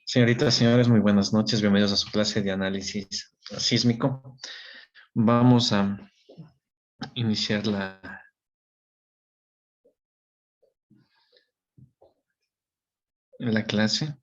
Señoritas, señores, muy buenas noches. Bienvenidos a su clase de análisis sísmico. Vamos a iniciar la clase.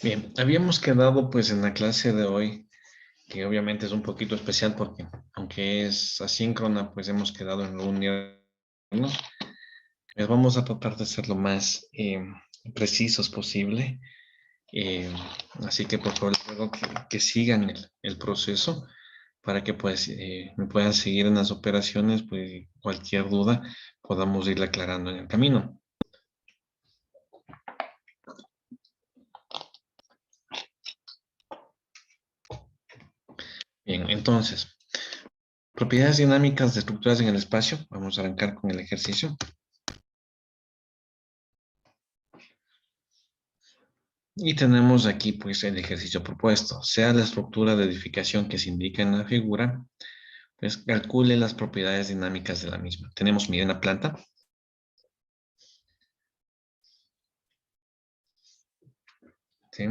Bien, habíamos quedado pues en la clase de hoy, que obviamente es un poquito especial porque aunque es asíncrona, pues hemos quedado en reunirnos. Pues vamos a tratar de ser lo más precisos posible. Eh, Así que por favor les ruego que sigan el proceso para que pues me puedan seguir en las operaciones, pues cualquier duda podamos irla aclarando en el camino. Bien, entonces, propiedades dinámicas de estructuras en el espacio. Vamos a arrancar con el ejercicio. Y tenemos aquí pues el ejercicio propuesto. Sea la estructura de edificación que se indica en la figura, pues calcule las propiedades dinámicas de la misma. Tenemos, miren la planta. ¿Sí?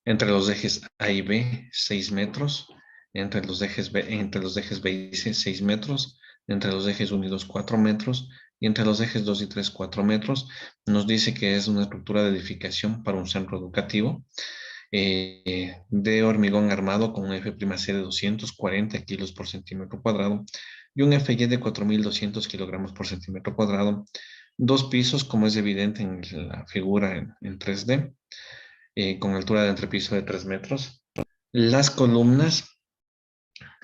Entre los ejes A y B, 6 metros. Entre los ejes B y C, 6 metros. Entre los ejes 1 y 2, 4 metros. Y entre los ejes 2 y 3, 4 metros. Nos dice que es una estructura de edificación para un centro educativo de hormigón armado con un F'C de 240 kilos por centímetro cuadrado y un FY de 4.200 kilogramos por centímetro cuadrado. Dos pisos, como es evidente en la figura en 3D, con altura de entrepiso de 3 metros. Las columnas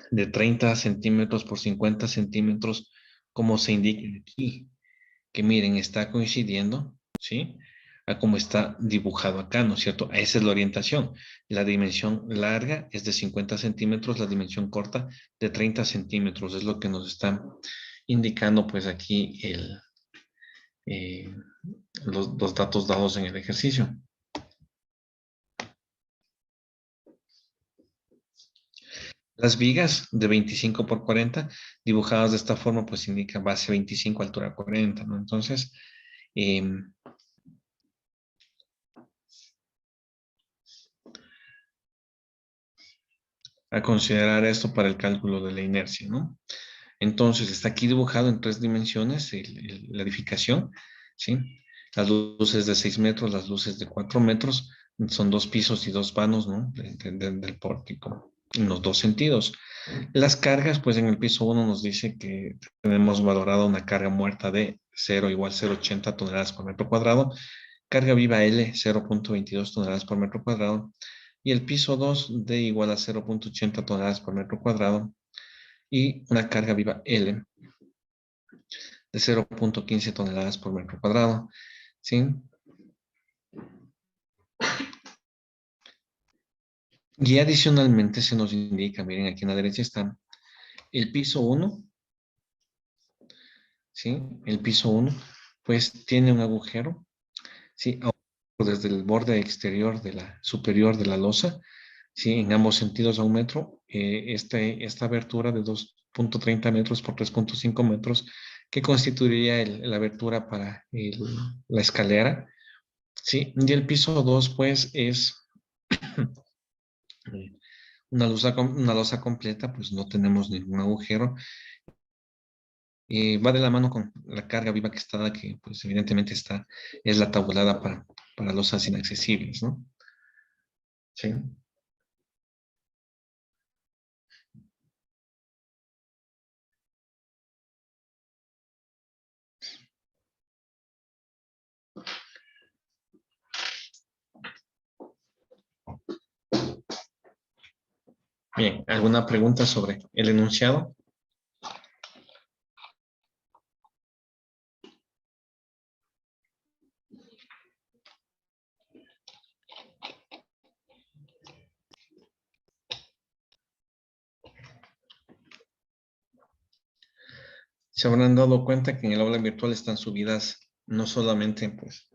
de 30 centímetros por 50 centímetros, como se indica aquí, que miren, está coincidiendo, ¿sí? A como está dibujado acá, ¿no es cierto? Esa es la orientación. La dimensión larga es de 50 centímetros, la dimensión corta de 30 centímetros. Es lo que nos está indicando, pues, aquí eh, los datos dados en el ejercicio. Las vigas de 25 por 40, dibujadas de esta forma, pues indica base 25, altura 40, ¿no? Entonces, a considerar esto para el cálculo de la inercia, ¿no? Entonces, está aquí dibujado en 3 dimensiones la edificación, ¿sí? Las luces de 6 metros, las luces de 4 metros, son 2 pisos y 2 vanos, ¿no? Del pórtico, en los dos sentidos. Las cargas, pues en el piso 1 nos dice que tenemos valorada una carga muerta de 0 igual 0,80 toneladas por metro cuadrado, carga viva L 0,22 toneladas por metro cuadrado, y el piso 2 D igual a 0,80 toneladas por metro cuadrado, y una carga viva L de 0,15 toneladas por metro cuadrado, ¿sí? Y adicionalmente se nos indica, miren aquí en la derecha está el piso 1, ¿sí? El piso 1, pues tiene un agujero, ¿sí? Desde el borde exterior de la superior de la losa, ¿sí? En ambos sentidos a 1 metro, esta abertura de 2,30 metros por 3,5 metros, que constituiría la abertura para la escalera, ¿sí? Y el piso 2, pues, es una losa completa, pues no tenemos ningún agujero. Va de la mano con la carga viva que está, que pues evidentemente es la tabulada para losas inaccesibles, ¿no? Sí. Bien, ¿alguna pregunta sobre el enunciado? Se habrán dado cuenta que en el aula virtual están subidas no solamente pues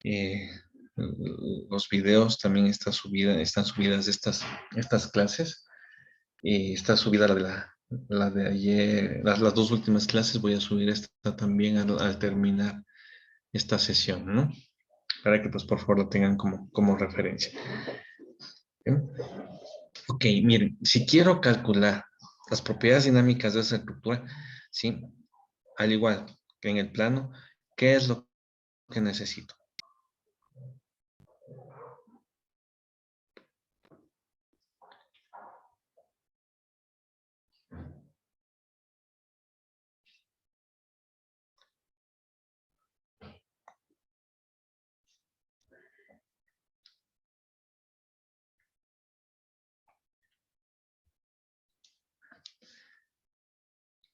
eh, los videos, también están subidas estas clases. Está subida la de ayer, las dos últimas clases. Voy a subir esta también al terminar esta sesión, ¿no? Para que pues por favor lo tengan como referencia. ¿Bien? Ok, miren, si quiero calcular las propiedades dinámicas de esa estructura, ¿sí? Al igual que en el plano, ¿qué es lo que necesito?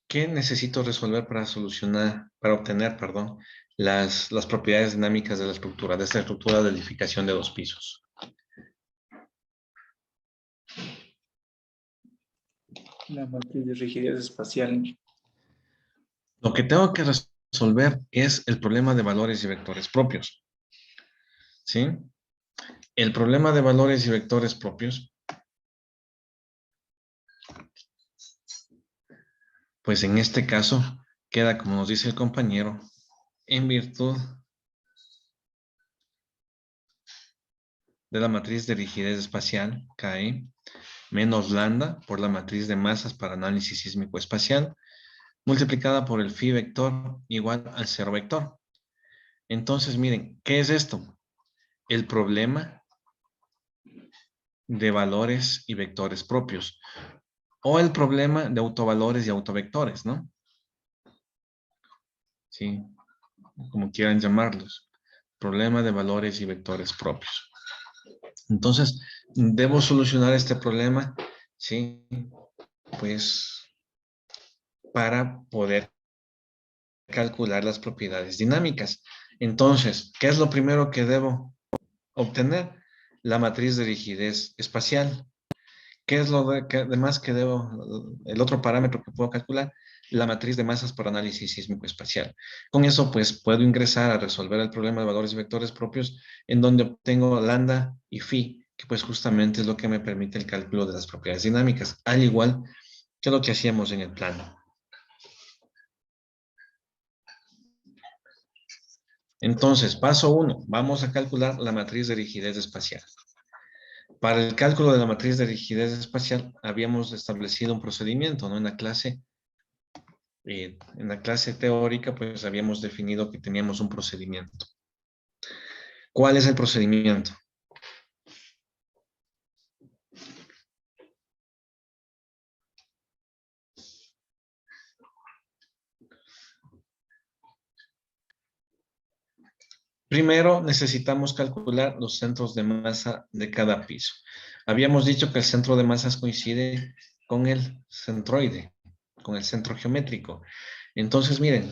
¿Qué necesito resolver para obtener, perdón, las propiedades dinámicas de la estructura, de esta estructura de edificación de dos pisos? La matriz de rigidez espacial. Lo que tengo que resolver es el problema de valores y vectores propios, ¿sí? El problema de valores y vectores propios, pues en este caso queda, como nos dice el compañero, en virtud de la matriz de rigidez espacial, KE, menos lambda por la matriz de masas para análisis sísmico espacial, multiplicada por el phi vector igual al cero vector. Entonces, miren, ¿qué es esto? El problema de valores y vectores propios, o el problema de autovalores y autovectores, ¿no? Sí, como quieran llamarlos. Problema de valores y vectores propios. Entonces, debo solucionar este problema, ¿sí? Pues, para poder calcular las propiedades dinámicas. Entonces, ¿qué es lo primero que debo obtener? La matriz de rigidez espacial. ¿Qué es además que debo, el otro parámetro que puedo calcular? La matriz de masas por análisis sísmico espacial. Con eso, pues, puedo ingresar a resolver el problema de valores y vectores propios, en donde obtengo lambda y phi, que pues justamente es lo que me permite el cálculo de las propiedades dinámicas, al igual que lo que hacíamos en el plano. Entonces, paso 1, vamos a calcular la matriz de rigidez espacial. Para el cálculo de la matriz de rigidez espacial habíamos establecido un procedimiento, ¿no? En la clase teórica, pues habíamos definido que teníamos un procedimiento. ¿Cuál es el procedimiento? Primero necesitamos calcular los centros de masa de cada piso. Habíamos dicho que el centro de masas coincide con el centroide, con el centro geométrico. Entonces, miren,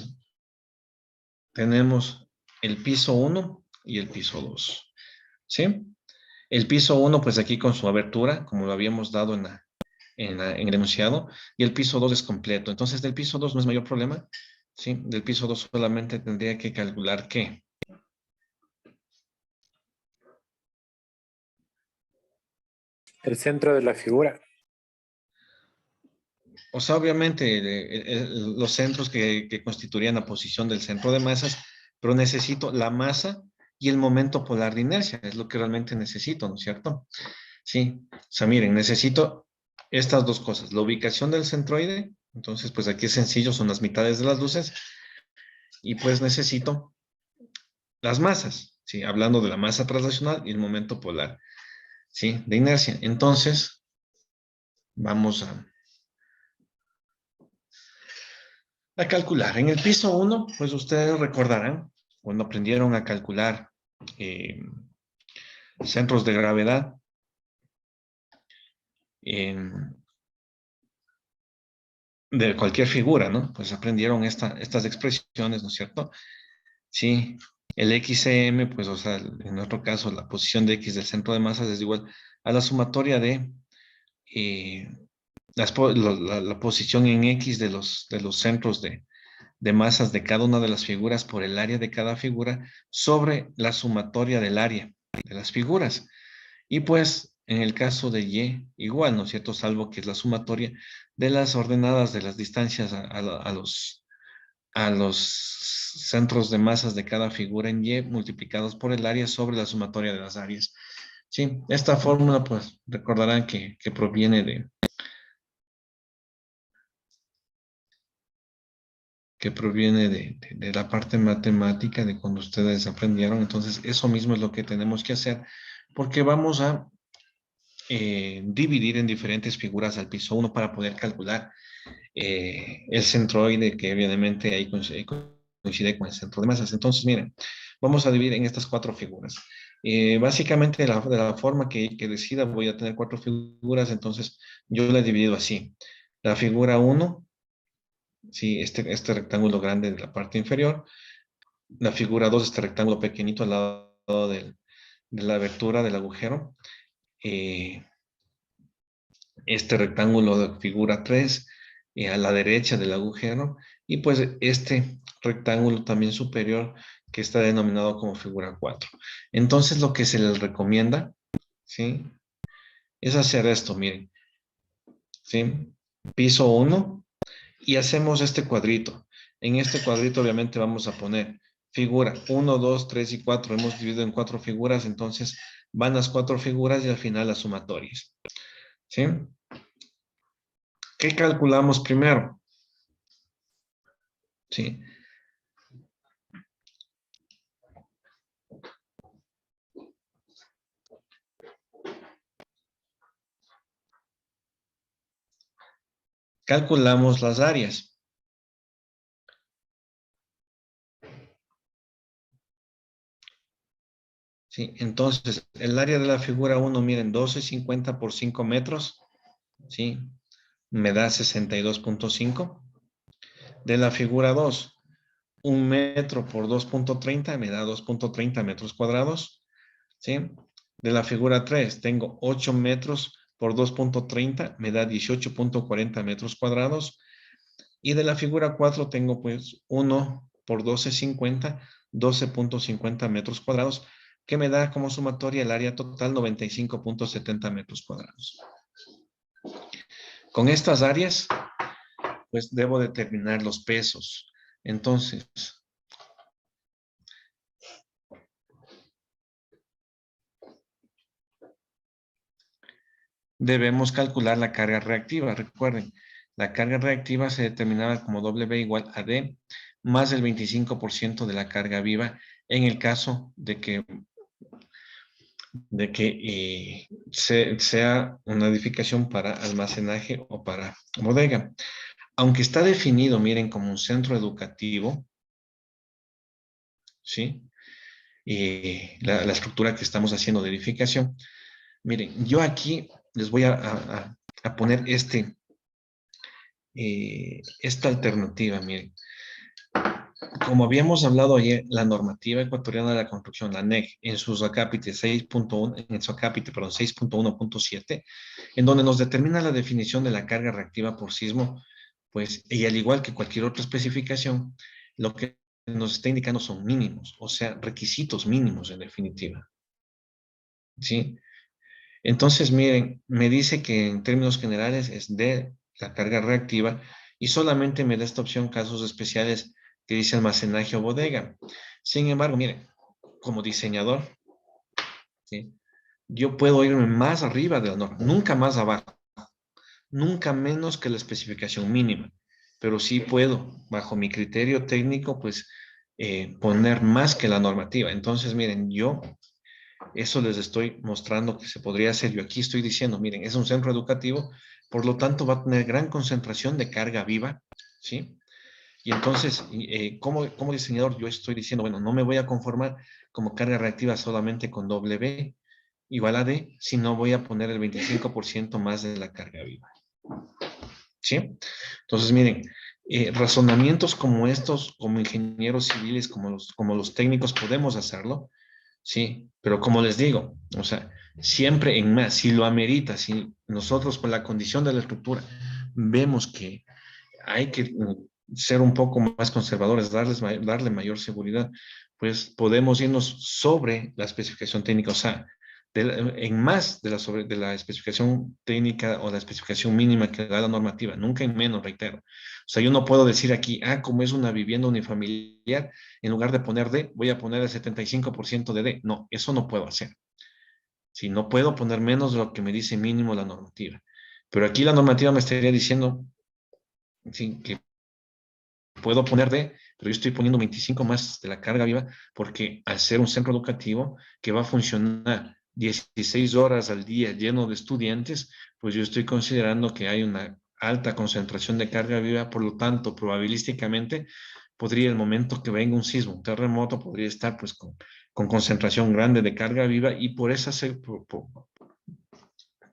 tenemos el piso 1 y el piso 2. ¿Sí? El piso 1, pues aquí con su abertura, como lo habíamos dado en el enunciado, y el piso 2 es completo. Entonces, del piso 2 no es mayor problema, ¿sí? Del piso 2 solamente tendría que calcular ¿qué? El centro de la figura. O sea, obviamente, los centros que constituirían la posición del centro de masas, pero necesito la masa y el momento polar de inercia, es lo que realmente necesito, ¿no es cierto? Sí, o sea, miren, necesito estas dos cosas, la ubicación del centroide, entonces pues aquí es sencillo, son las mitades de las luces, y pues necesito las masas, ¿sí? Hablando de la masa translacional y el momento polar, ¿sí? De inercia. Entonces, vamos a calcular. En el piso 1, pues ustedes recordarán, cuando aprendieron a calcular eh, centros de gravedad, de cualquier figura, ¿no? Pues aprendieron estas expresiones, ¿no es cierto? Sí, el XCM, pues, o sea, en nuestro caso, la posición de X del centro de masas es igual a la sumatoria de la posición en X de los centros de masas de cada una de las figuras por el área de cada figura sobre la sumatoria del área de las figuras. Y pues en el caso de Y, igual, ¿no es cierto? Salvo que es la sumatoria de las ordenadas de las distancias a los centros de masas de cada figura en Y multiplicados por el área sobre la sumatoria de las áreas. Sí, esta fórmula pues recordarán que proviene de la parte matemática de cuando ustedes aprendieron. Entonces, eso mismo es lo que tenemos que hacer, porque vamos a dividir en diferentes figuras al piso 1 para poder calcular el centroide, que obviamente ahí coincide con el centro de masas. Entonces, miren, vamos a dividir en estas cuatro figuras. Básicamente, de la forma que decida, voy a tener cuatro figuras, entonces yo la he dividido así. La figura 1, sí, este rectángulo grande de la parte inferior. La figura 2, este rectángulo pequeñito al lado de la abertura del agujero. Eh, este rectángulo de figura 3 a la derecha del agujero. Y pues este rectángulo también superior que está denominado como figura 4. Entonces lo que se les recomienda, ¿sí? Es hacer esto, miren. ¿Sí? Piso 1 y hacemos este cuadrito. En este cuadrito obviamente vamos a poner figura 1, 2, 3 y 4. Hemos dividido en cuatro figuras, entonces van las cuatro figuras y al final las sumatorias. ¿Sí? ¿Qué calculamos primero? ¿Sí? Calculamos las áreas. ¿Sí? Entonces, el área de la figura 1, miren, 12,50 por 5 metros, ¿sí? Me da 62,5. De la figura 2, 1 metro por 2,30 me da 2,30 metros cuadrados, ¿sí? De la figura 3, tengo 8 metros por 2,30 me da 18,40 metros cuadrados. Y de la figura 4 tengo pues 1 por 12,50, 12,50 metros cuadrados, que me da como sumatoria el área total 95,70 metros cuadrados. Con estas áreas, pues debo determinar los pesos. Entonces, debemos calcular la carga reactiva. Recuerden, la carga reactiva se determinaba como W igual a D más el 25% de la carga viva en el caso de que sea una edificación para almacenaje o para bodega. Aunque está definido, miren, como un centro educativo, ¿sí? La estructura que estamos haciendo de edificación. Miren, yo aquí les voy a poner esta alternativa, miren. Como habíamos hablado ayer, la normativa ecuatoriana de la construcción, la NEC, en su acápite 6.1, en su acápite, perdón, 6.1.7, en donde nos determina la definición de la carga reactiva por sismo, pues, y al igual que cualquier otra especificación, lo que nos está indicando son mínimos, o sea, requisitos mínimos en definitiva. ¿Sí? Entonces, miren, me dice que en términos generales es de la carga reactiva y solamente me da esta opción casos especiales que dice almacenaje o bodega. Sin embargo, miren, como diseñador, ¿sí? Yo puedo irme más arriba de la norma, nunca más abajo, nunca menos que la especificación mínima, pero sí puedo, bajo mi criterio técnico, pues poner más que la normativa. Entonces, miren, yo eso les estoy mostrando que se podría hacer. Yo aquí estoy diciendo, miren, es un centro educativo, por lo tanto va a tener gran concentración de carga viva, ¿sí? Y entonces, como diseñador, yo estoy diciendo, bueno, no me voy a conformar como carga reactiva solamente con W igual a D, sino voy a poner el 25% más de la carga viva, ¿sí? Entonces, miren, razonamientos como estos, como ingenieros civiles, como los técnicos, podemos hacerlo, sí, pero como les digo, o sea, siempre en más, si lo amerita, si nosotros por la condición de la estructura vemos que hay que ser un poco más conservadores, darle mayor seguridad, pues podemos irnos sobre la especificación técnica, o sea, en más de la especificación técnica o la especificación mínima que da la normativa, nunca en menos, reitero. O sea, yo no puedo decir aquí, como es una vivienda unifamiliar, en lugar de poner D, voy a poner el 75% de D. No, eso no puedo hacer. Si no puedo poner menos de lo que me dice mínimo la normativa. Pero aquí la normativa me estaría diciendo, sí, que puedo poner D, pero yo estoy poniendo 25 más de la carga viva porque al ser un centro educativo que va a funcionar 16 horas al día lleno de estudiantes, pues yo estoy considerando que hay una alta concentración de carga viva, por lo tanto, probabilísticamente, podría el momento que venga un sismo, un terremoto, podría estar pues con concentración grande de carga viva y por esa,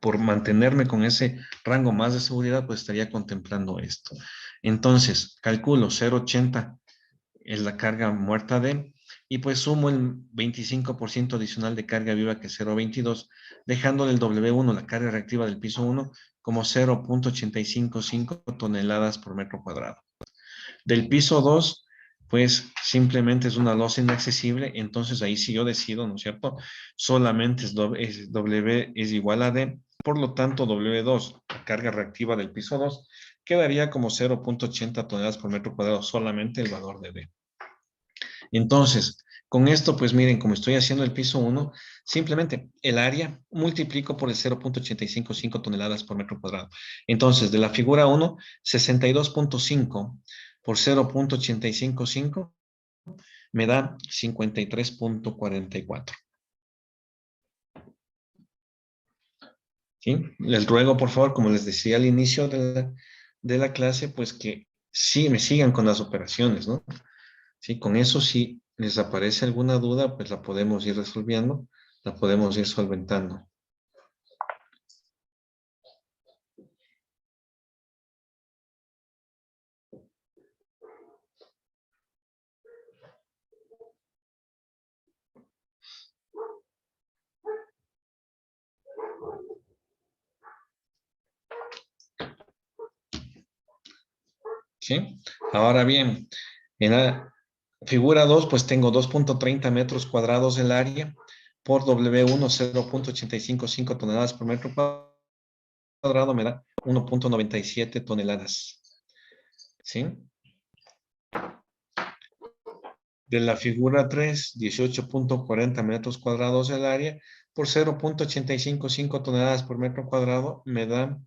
por mantenerme con ese rango más de seguridad, pues estaría contemplando esto. Entonces, calculo 0,80 es la carga muerta de, y pues sumo el 25% adicional de carga viva que es 0,22, dejándole el W1, la carga reactiva del piso 1, como 0,855 toneladas por metro cuadrado. Del piso 2, pues simplemente es una losa inaccesible, entonces ahí sí yo decido, ¿no es cierto? Solamente W es igual a D, por lo tanto W2, la carga reactiva del piso 2, quedaría como 0,80 toneladas por metro cuadrado, solamente el valor de D. Entonces, con esto, pues miren, como estoy haciendo el piso 1, simplemente el área multiplico por el 0,855 toneladas por metro cuadrado. Entonces, de la figura 1, 62.5 por 0,855 me da 53.44. ¿Sí? Les ruego, por favor, como les decía al inicio de la clase, pues que sí me sigan con las operaciones, ¿no? Sí, con eso si les aparece alguna duda, pues la podemos ir resolviendo, la podemos ir solventando. ¿Sí? Ahora bien, en la figura 2, pues tengo 2,30 metros cuadrados el área por W1, 0,855 toneladas por metro cuadrado, me da 1,97 toneladas. ¿Sí? De la figura 3, 18,40 metros cuadrados el área por 0,855 toneladas por metro cuadrado, me da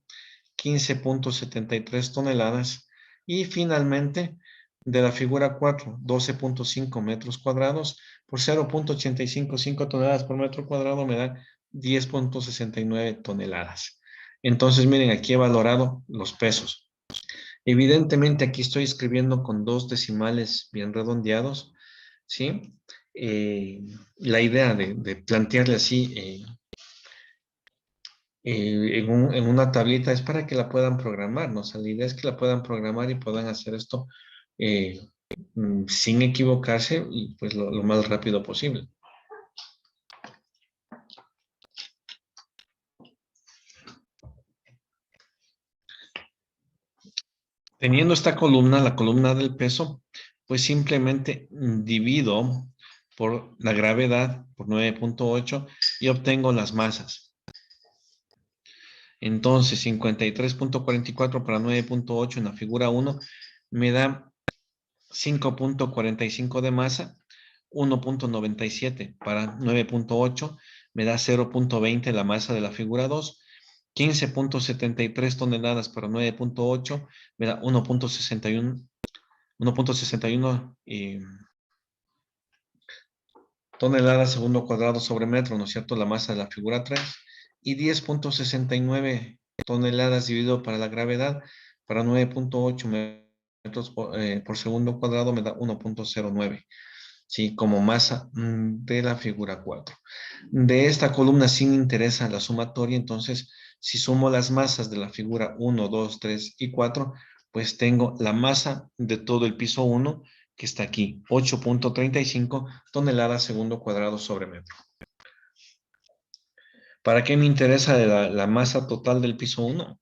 15,73 toneladas. Y finalmente, de la figura 4, 12,5 metros cuadrados por 0,855 toneladas por metro cuadrado me da 10,69 toneladas. Entonces, miren, aquí he valorado los pesos. Evidentemente, aquí estoy escribiendo con 2 decimales bien redondeados, ¿sí? La idea de plantearle así en una tablita es para que la puedan programar, ¿no? O sea, la idea es que la puedan programar y puedan hacer esto eh, sin equivocarse y pues lo más rápido posible. Teniendo esta columna, la columna del peso, pues simplemente divido por la gravedad, por 9,8 y obtengo las masas. Entonces, 53,44 para 9,8 en la figura 1 me da 5,45 de masa, 1,97 para 9,8, me da 0,20 la masa de la figura 2, 15,73 toneladas para 9,8, me da 1,61 toneladas segundo cuadrado sobre metro, ¿no es cierto? La masa de la figura 3, y 10,69 toneladas dividido para la gravedad, para 9,8 metros por segundo cuadrado me da 1,09. ¿Sí? Como masa de la figura 4. De esta columna sí me interesa la sumatoria, entonces si sumo las masas de la figura 1, 2, 3 y 4, pues tengo la masa de todo el piso 1, que está aquí, 8,35 toneladas segundo cuadrado sobre metro. ¿Para qué me interesa la masa total del piso 1?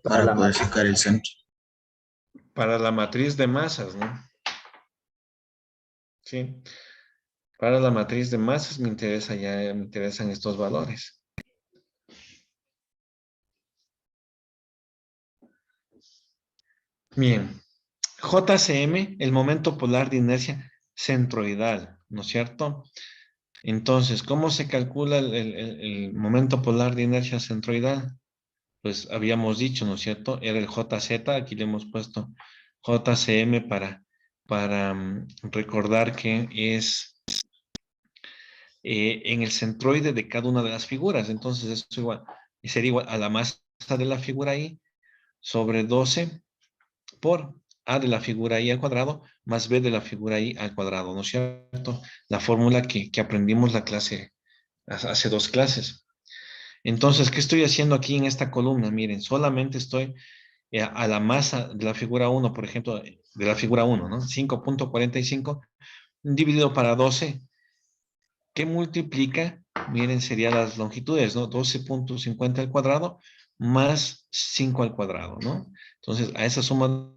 Para para la poder matriz. sacar el centro. Para la matriz de masas, ¿no? Sí. Para la matriz de masas me interesan estos valores. Bien. JCM, el momento polar de inercia centroidal, ¿no es cierto? Entonces, ¿cómo se calcula el momento polar de inercia centroidal? Pues habíamos dicho, ¿no es cierto? Era el JZ, aquí le hemos puesto JCM para recordar que es en el centroide de cada una de las figuras. Entonces, eso igual, sería igual a la masa de la figura I sobre 12 por A de la figura I al cuadrado más B de la figura I al cuadrado, ¿no es cierto? La fórmula que aprendimos la clase, hace 2 clases. Entonces, ¿qué estoy haciendo aquí en esta columna? Miren, solamente estoy a la masa de la figura 1, por ejemplo, de la figura 1, ¿no? 5.45 dividido para 12, ¿qué multiplica? Miren, serían las longitudes, ¿no? 12.50 al cuadrado más 5 al cuadrado, ¿no? Entonces, a esa suma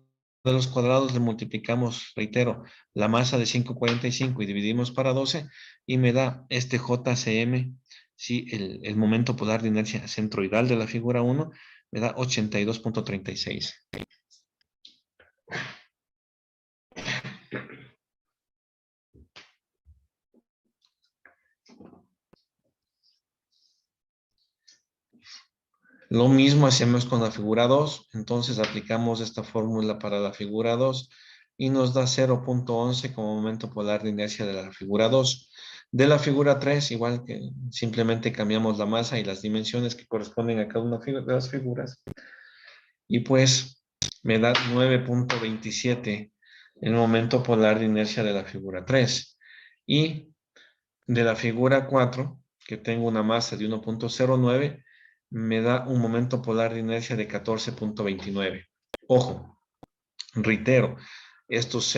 de los cuadrados le multiplicamos, reitero, la masa de 5.45 y dividimos para 12 y me da este JCM, sí, el momento polar de inercia centroidal de la figura 1, me da 82.36. Lo mismo hacemos con la figura 2, entonces aplicamos esta fórmula para la figura 2 y nos da 0.11 como momento polar de inercia de la figura 2. De la figura 3, igual que simplemente cambiamos la masa y las dimensiones que corresponden a cada una de las figuras. Y pues me da 9.27 el momento polar de inercia de la figura 3. Y de la figura 4, que tengo una masa de 1.09, me da un momento polar de inercia de 14.29. Ojo, reitero, estos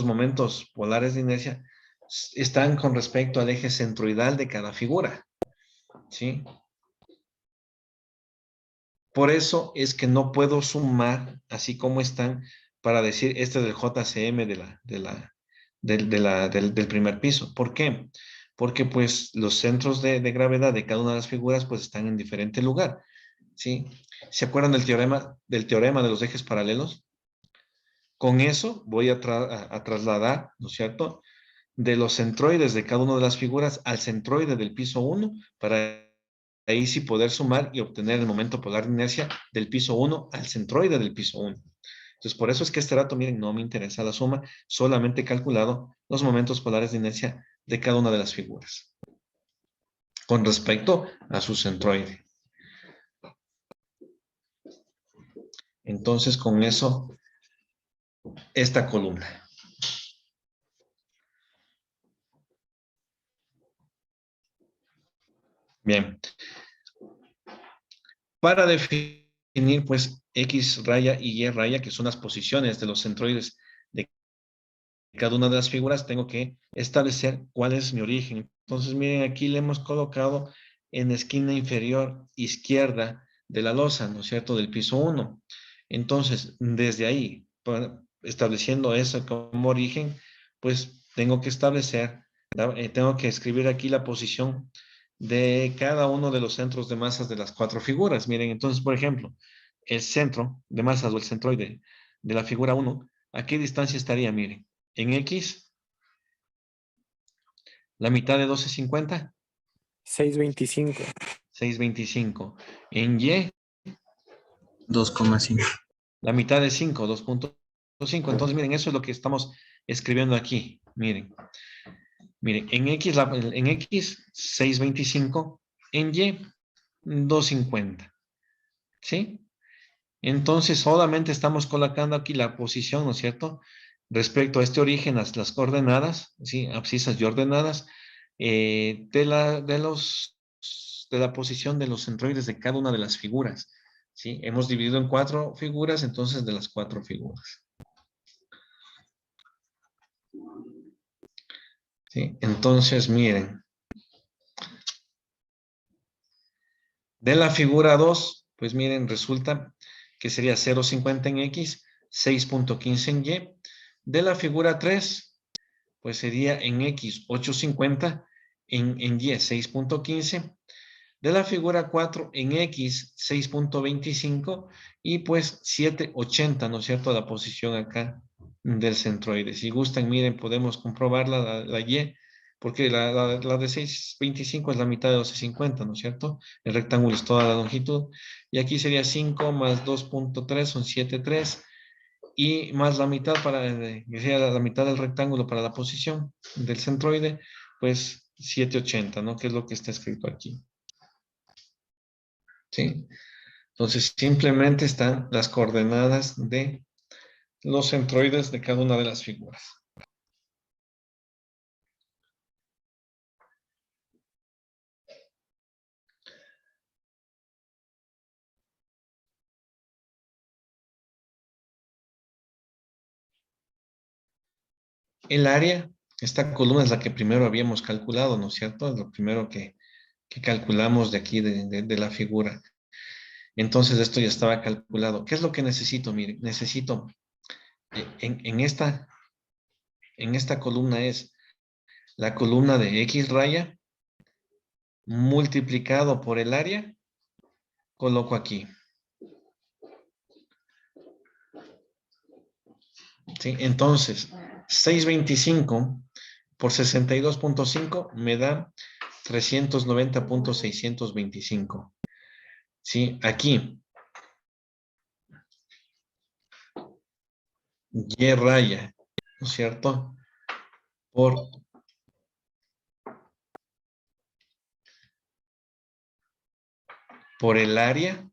momentos polares de inercia están con respecto al eje centroidal de cada figura, ¿sí? Por eso es que no puedo sumar así como están para decir este es el JCM del primer piso. ¿Por qué? Porque pues los centros de gravedad de cada una de las figuras pues están en diferente lugar, ¿sí? ¿Se acuerdan del teorema de los ejes paralelos? Con eso voy a trasladar, ¿no es cierto?, de los centroides de cada una de las figuras al centroide del piso 1 para ahí sí poder sumar y obtener el momento polar de inercia del piso 1 al centroide del piso 1. Entonces, por eso es que este dato, miren, no me interesa la suma, solamente he calculado los momentos polares de inercia de cada una de las figuras con respecto a su centroide. Entonces, con eso, esta columna. Bien. Para definir, pues, X raya y Y raya, que son las posiciones de los centroides de cada una de las figuras, tengo que establecer cuál es mi origen. Entonces, miren, aquí le hemos colocado en la esquina inferior izquierda de la losa, ¿no es cierto?, del piso 1. Entonces, desde ahí, estableciendo eso como origen, pues tengo que tengo que escribir aquí la posición de cada uno de los centros de masas de las 4 figuras. Miren, entonces, por ejemplo, el centro de masas o el centroide de la figura 1, ¿a qué distancia estaría? Miren, en X, la mitad de 12.50, 6.25. 6.25. En Y, 2,5. la mitad de 5, 2.5. Entonces, miren, eso es lo que estamos escribiendo aquí. Miren, en X 6.25, en Y 2.50. ¿Sí? Entonces, solamente estamos colocando aquí la posición, ¿no es cierto?, respecto a este origen, las coordenadas, ¿sí?, abscisas y ordenadas, de la posición de los centroides de cada una de las figuras, ¿sí? Hemos dividido en 4 figuras, entonces de las 4 figuras. ¿sí? Entonces, miren. De la figura 2, pues miren, resulta que sería 0,50 en X, 6.15 en Y. De la figura 3, pues sería en X 8.50, en Y 6.15. De la figura 4 en X 6.25 y pues 7.80, ¿no es cierto? La posición acá del centroide. Si gustan, miren, podemos comprobar la Y, porque la de 6.25 es la mitad de 12.50, ¿no es cierto? El rectángulo es toda la longitud. Y aquí sería 5 más 2.3 son 7.3 y más la mitad que sea la mitad del rectángulo para la posición del centroide, pues 7.80, ¿no? Que es lo que está escrito aquí. ¿Sí? Entonces, simplemente están las coordenadas de los centroides de cada una de las figuras. El área, esta columna es la que primero habíamos calculado, ¿no es cierto? Es lo primero que calculamos de aquí, de la figura. Entonces, esto ya estaba calculado. ¿Qué es lo que necesito? Miren, necesito, en esta columna es la columna de X raya multiplicado por el área, coloco aquí. ¿Sí? Entonces, 625 por 62.5 me da 390.625. ¿Sí? Aquí, Y raya, ¿no es cierto? Por el área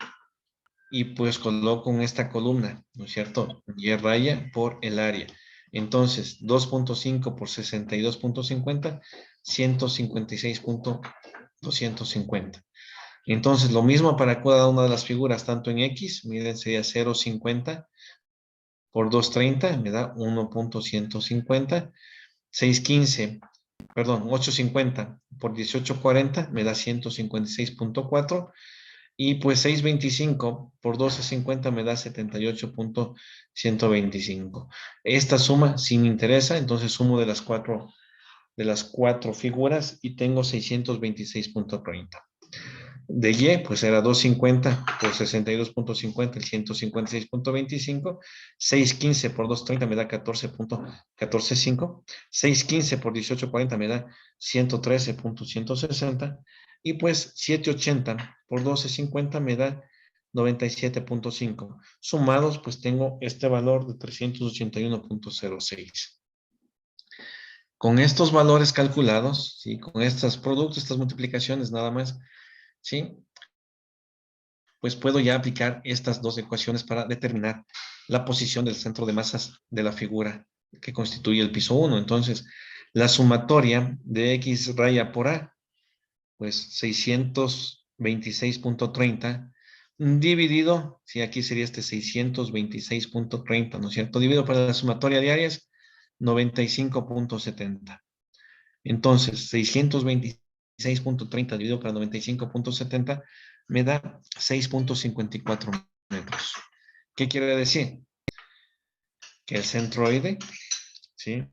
y pues coloco en esta columna, ¿no es cierto? Y raya por el área. Entonces, 2.5 por 62.50, 156.250. Entonces, lo mismo para cada una de las figuras, tanto en X, miren, sería 0.50 por 2.30, me da 1.150. 6.15, perdón, 8.50 por 18.40, me da 156.4. Y pues 6.25 por 12.50 me da 78.125. Esta suma sí me interesa, entonces sumo de las cuatro figuras y tengo 626.30. De Y, pues era 250 por 62.50, el 156.25. 615 por 230 me da 14.145. 615 por 1840 me da 113.160. Y pues 780 por 1250 me da 97.5. Sumados, pues tengo este valor de 381.06. Con estos valores calculados, ¿sí? Con estos productos, estas multiplicaciones nada más, ¿sí? Pues puedo ya aplicar estas dos ecuaciones para determinar la posición del centro de masas de la figura que constituye el piso 1. Entonces, la sumatoria de X raya por A, pues 626.30 dividido, si aquí sería este 626.30, ¿no es cierto? Dividido para la sumatoria de áreas, 95.70. Entonces, 626.30 dividido para 95.70 me da 6.54 metros. ¿Qué quiere decir? Que el centroide, ¿sí?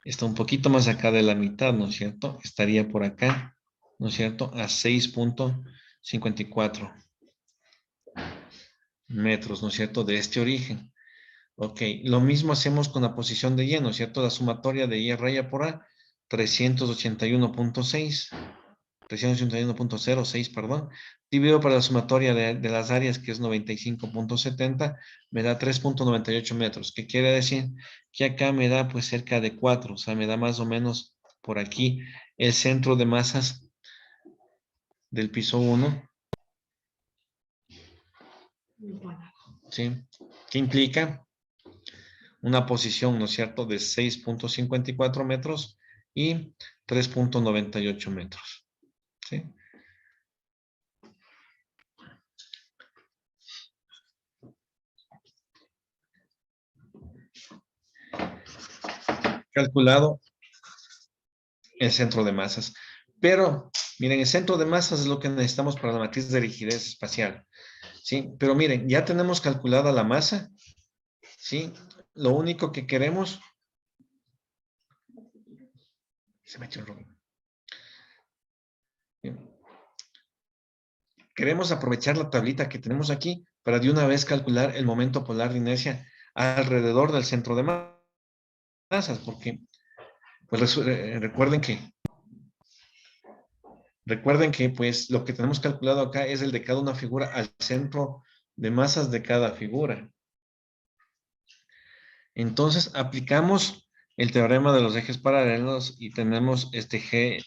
Está un poquito más acá de la mitad, ¿no es cierto? Estaría por acá, ¿no es cierto? A 6.54 metros, ¿no es cierto? De este origen. Ok, lo mismo hacemos con la posición de Y, ¿no es cierto? La sumatoria de Y raya por A, 381.6. 381.06, perdón, dividido para la sumatoria de las áreas, que es 95.70, me da 3.98 metros. ¿Qué quiere decir? Que acá me da pues cerca de 4, o sea, me da más o menos por aquí el centro de masas del piso 1, ¿sí? ¿Qué implica? Una posición, ¿no es cierto?, de 6.54 metros y 3.98 metros, ¿sí? calculado el centro de masas. Pero, miren, el centro de masas es lo que necesitamos para la matriz de rigidez espacial. ¿Sí? Pero miren, ya tenemos calculada la masa. ¿Sí? Lo único que queremos... Se me echó el rollo. Bien. Queremos aprovechar la tablita que tenemos aquí para de una vez calcular el momento polar de inercia alrededor del centro de masas, porque pues, recuerden que pues lo que tenemos calculado acá es el de cada una figura al centro de masas de cada figura. Entonces aplicamos el teorema de los ejes paralelos y tenemos este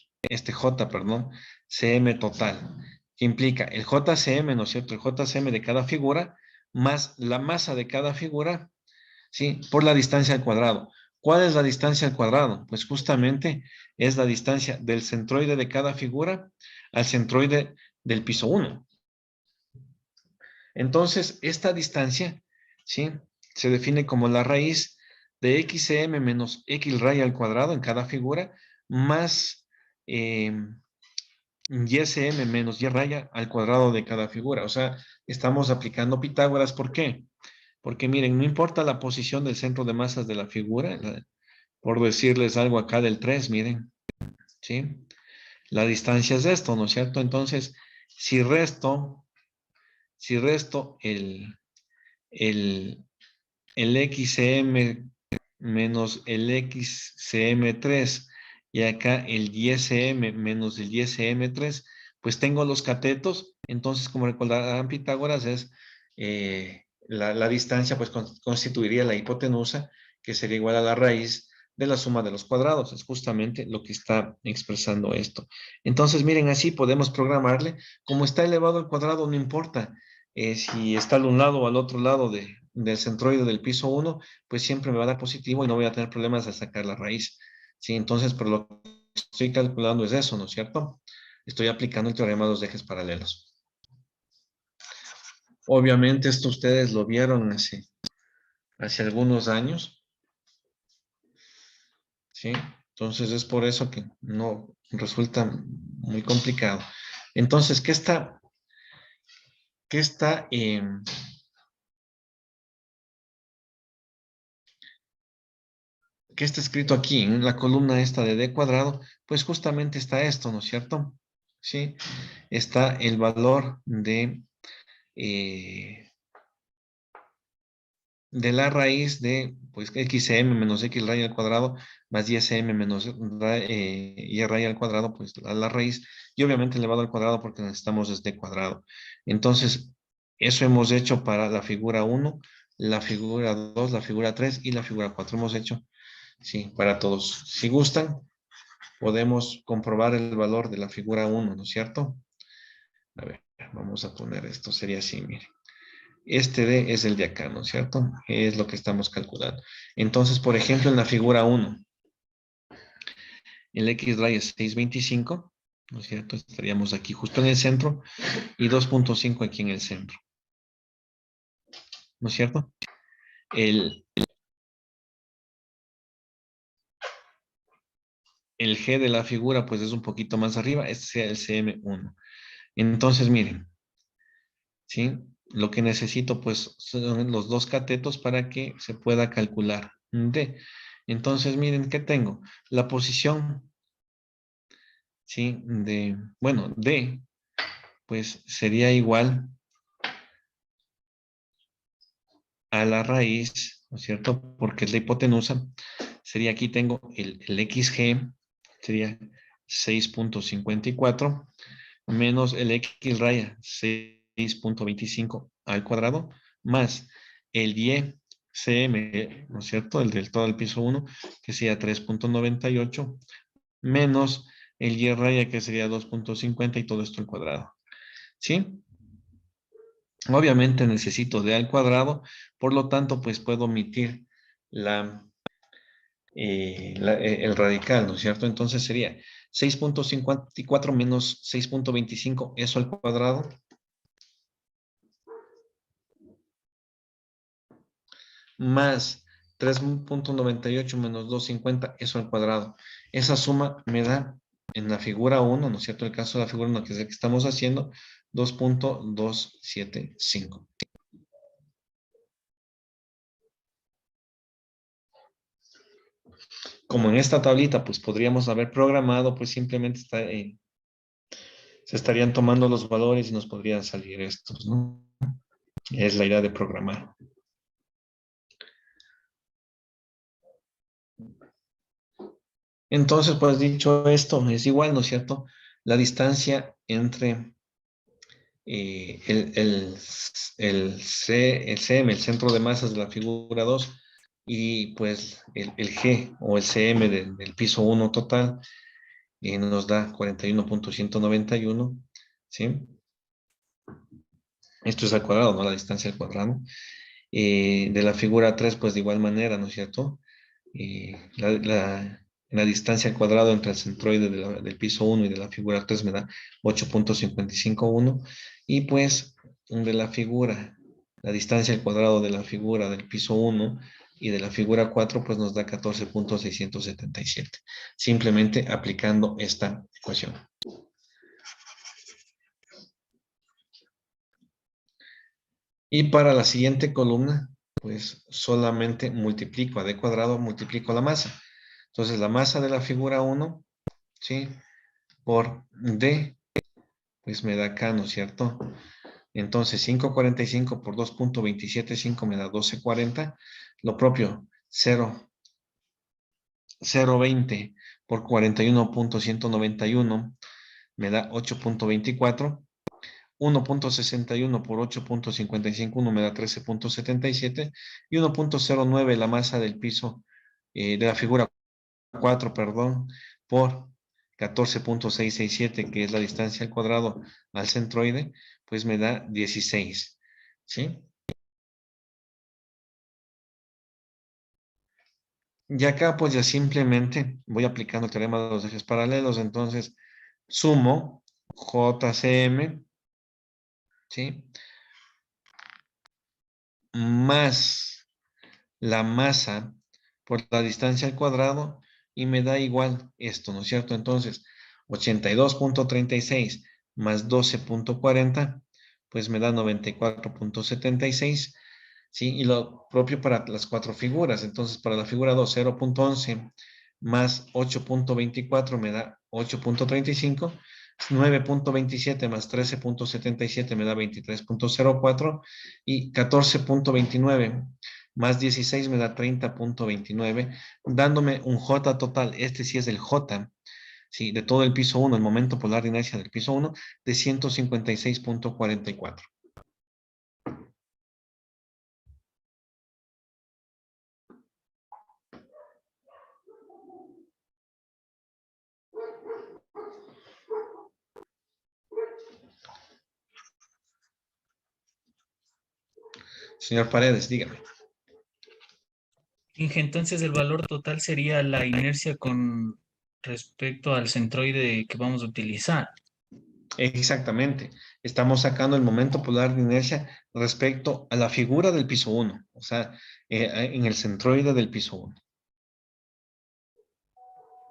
J, perdón, CM total, que implica el JCM, ¿no es cierto? El JCM de cada figura más la masa de cada figura, ¿sí? Por la distancia al cuadrado. ¿Cuál es la distancia al cuadrado? Pues justamente es la distancia del centroide de cada figura al centroide del piso 1. Entonces, esta distancia, ¿sí? Se define como la raíz de XCM menos X raya al cuadrado en cada figura, más YSM menos Y raya al cuadrado de cada figura. O sea, estamos aplicando Pitágoras. ¿Por qué? Porque miren, no importa la posición del centro de masas de la figura, por decirles algo acá del 3, miren, ¿sí? La distancia es esto, ¿no es cierto? Entonces, si resto el XCM menos el XCM3 y acá el YSM menos el YSM3, pues tengo los catetos. Entonces, como recordarán Pitágoras, es la distancia, pues constituiría la hipotenusa, que sería igual a la raíz de la suma de los cuadrados. Es justamente lo que está expresando esto. Entonces, miren, así podemos programarle. Como está elevado al cuadrado, no importa si está al un lado o al otro lado del centroide del piso 1, pues siempre me va a dar positivo y no voy a tener problemas de sacar la raíz. ¿Sí? Entonces, por lo que estoy calculando es eso, ¿no es cierto? Estoy aplicando el teorema de los ejes paralelos. Obviamente esto ustedes lo vieron hace algunos años. ¿Sí? Entonces es por eso que no resulta muy complicado. Entonces, ¿qué está escrito aquí en la columna esta de D cuadrado? Pues justamente está esto, ¿no es cierto? Sí, está el valor de la raíz de, pues, XM menos X raya al cuadrado más YSM menos Y raya al cuadrado, pues, la raíz, y obviamente elevado al cuadrado porque necesitamos este cuadrado. Entonces, eso hemos hecho para la figura 1, la figura 2, la figura 3 y la figura 4. Hemos hecho, sí, para todos. Si gustan, podemos comprobar el valor de la figura 1, ¿no es cierto? A ver, vamos a poner esto, sería así, miren. Este D es el de acá, ¿no es cierto? Es lo que estamos calculando. Entonces, por ejemplo, en la figura 1, el X raya es 625, ¿no es cierto? Estaríamos aquí justo en el centro y 2.5 aquí en el centro, ¿no es cierto? El G de la figura, pues es un poquito más arriba, este sería el CM1. Entonces, miren, ¿sí? Lo que necesito, pues, son los dos catetos para que se pueda calcular D. Entonces, miren, ¿qué tengo? La posición, ¿sí? Bueno, D, pues, sería igual a la raíz, ¿no es cierto? Porque es la hipotenusa. Sería, aquí tengo el XG, sería 6.54, menos el X raya, 6.25 al cuadrado, más el YCM, ¿no es cierto? El del todo el piso 1, que sería 3.98, menos el Y raya, que sería 2.50 y todo esto al cuadrado. ¿Sí? Obviamente necesito D al cuadrado, por lo tanto, pues puedo omitir el radical, ¿no es cierto? Entonces sería 6.54 menos 6.25, eso al cuadrado, más 3.98 menos 250, eso al cuadrado. Esa suma me da en la figura 1, ¿no es cierto? El caso de la figura 1, que es el que estamos haciendo, 2.275. Como en esta tablita, pues podríamos haber programado, pues simplemente se estarían tomando los valores y nos podrían salir estos, ¿no? Es la idea de programar. Entonces, pues dicho esto, es igual, ¿no es cierto? La distancia entre el CM, el centro de masas de la figura 2, y pues el G o el CM del piso 1 total, nos da 41.191, ¿sí? Esto es al cuadrado, ¿no? La distancia al cuadrado. De la figura 3, pues de igual manera, ¿no es cierto? La distancia al cuadrado entre el centroide del piso 1 y de la figura 3 me da 8.551. Y pues de la distancia al cuadrado de la figura del piso 1 y de la figura 4, pues nos da 14.677. Simplemente aplicando esta ecuación. Y para la siguiente columna, pues solamente multiplico a d cuadrado, multiplico la masa. Entonces la masa de la figura 1, ¿sí? Por d, pues me da acá, ¿no es cierto? Entonces 545 por 2.275 me da 1240. Lo propio, 0.20 por 41.191 me da 8.24. 1.61 por 8.551 me da 13.77 y 1.09 la masa del piso de la figura 4, perdón, por 14.667, que es la distancia al cuadrado al centroide, pues me da 16, ¿sí? Y acá pues ya simplemente voy aplicando el teorema de los ejes paralelos, entonces sumo JCM, ¿sí? Más la masa por la distancia al cuadrado y me da igual esto, ¿no es cierto? Entonces, 82.36 más 12.40, pues me da 94.76, ¿sí? Y lo propio para las cuatro figuras. Entonces, para la figura 2, 0.11 más 8.24 me da 8.35. 9.27 más 13.77 me da 23.04 y 14.29 más 16 me da 30.29, dándome un J total, este sí es el J, ¿sí? De todo el piso 1, el momento polar de inercia del piso 1, de 156.44. Señor Paredes, dígame. Inge, entonces el valor total sería la inercia con respecto al centroide que vamos a utilizar. Exactamente. Estamos sacando el momento polar de inercia respecto a la figura del piso 1, o sea, en el centroide del piso 1.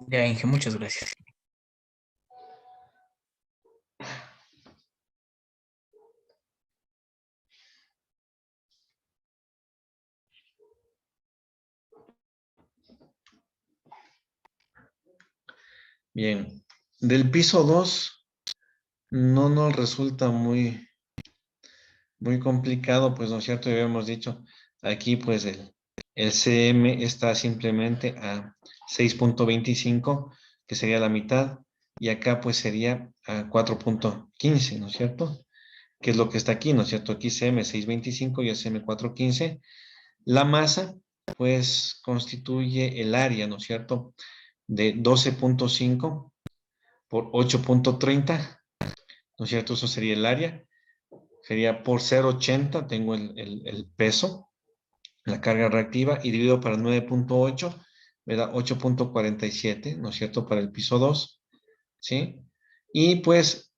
Ya, Inge, muchas gracias. Bien. Del piso 2 no nos resulta muy complicado, pues, ¿no es cierto? Ya habíamos dicho, aquí, pues, el CM está simplemente a 6.25, que sería la mitad, y acá, pues, sería a 4.15, ¿no es cierto? Que es lo que está aquí, ¿no es cierto? Aquí CM 6.25 y el CM 4.15. La masa, pues, constituye el área, ¿no es cierto? De 12.5 por 8.30, ¿no es cierto? Eso sería el área. Sería por 0.80, tengo el peso, la carga reactiva, y dividido para 9.8, me da 8.47, ¿no es cierto? Para el piso 2, ¿sí? Y pues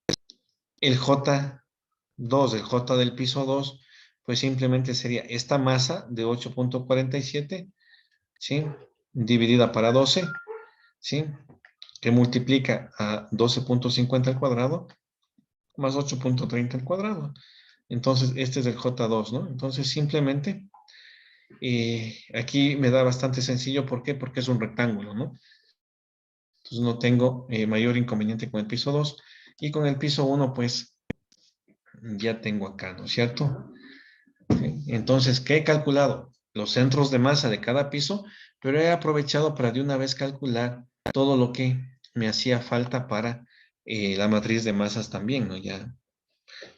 el J2, el J del piso 2, pues simplemente sería esta masa de 8.47 ¿sí? Dividida para 12, ¿sí? Que multiplica a 12.50 al cuadrado más 8.30 al cuadrado. Entonces, este es el J2, ¿no? Entonces, simplemente, aquí me da bastante sencillo. ¿Por qué? Porque es un rectángulo, ¿no? Entonces, no tengo mayor inconveniente con el piso 2. Y con el piso 1, pues, ya tengo acá, ¿no es cierto? ¿Sí? Entonces, ¿qué he calculado? Los centros de masa de cada piso, pero he aprovechado para de una vez calcular todo lo que me hacía falta para la matriz de masas también, ¿no? Ya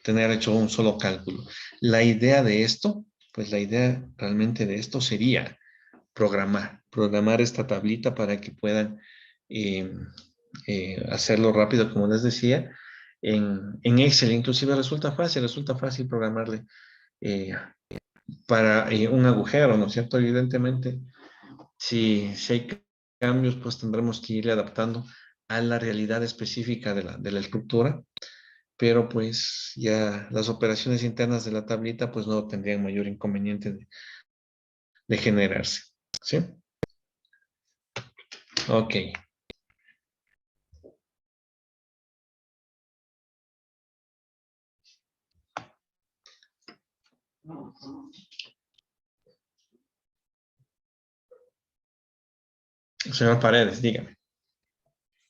tener hecho un solo cálculo. La idea de esto, pues la idea realmente de esto sería programar esta tablita para que puedan eh, hacerlo rápido, como les decía, en Excel. Inclusive resulta fácil programarle eh, para un agujero, ¿no es cierto? Evidentemente, si hay cambios, pues tendremos que ir adaptando a la realidad específica de la estructura, pero pues ya las operaciones internas de la tablita pues no tendrían mayor inconveniente de generarse, ¿sí? Ok. Señor Paredes, dígame.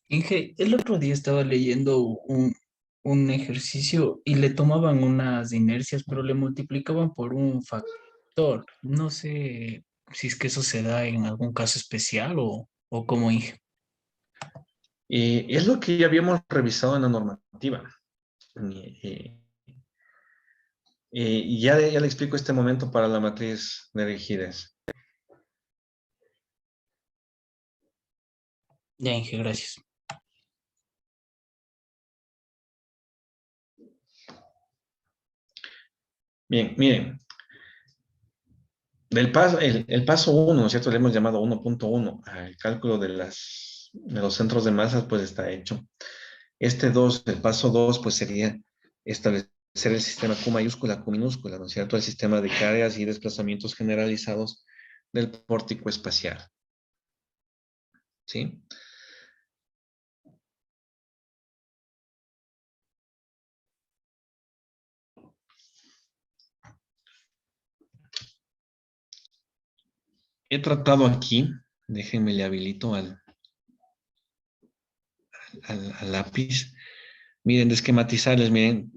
Inge, el otro día estaba leyendo un ejercicio y le tomaban unas inercias, pero le multiplicaban por un factor. No sé si es que eso se da en algún caso especial o como Inge. Es lo que ya habíamos revisado en la normativa. Y ya le explico este momento para la matriz de rigidez. Ya, Inge, gracias. Bien, miren, el paso 1, ¿no es cierto? Le hemos llamado 1.1, el cálculo de los centros de masas, pues está hecho. Este 2, el paso 2, pues sería establecer el sistema Q mayúscula, Q minúscula, ¿no es cierto? El sistema de cargas y desplazamientos generalizados del pórtico espacial, ¿sí? He tratado aquí, déjenme le habilito al lápiz. Miren, de esquematizarles, miren,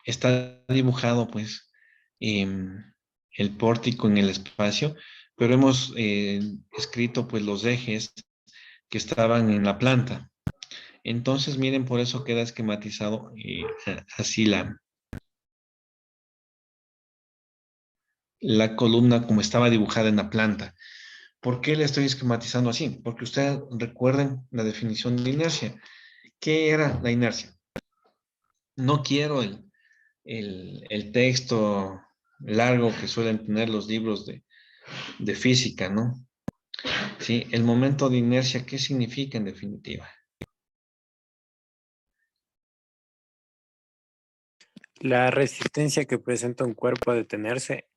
está dibujado pues el pórtico en el espacio, pero hemos escrito pues los ejes que estaban en la planta. Entonces, miren, por eso queda esquematizado así la columna como estaba dibujada en la planta. ¿Por qué le estoy esquematizando así? Porque ustedes recuerden la definición de inercia. ¿Qué era la inercia? No quiero el texto largo que suelen tener los libros de física, ¿no? Sí, el momento de inercia, ¿qué significa en definitiva? La resistencia que presenta un cuerpo a detenerse.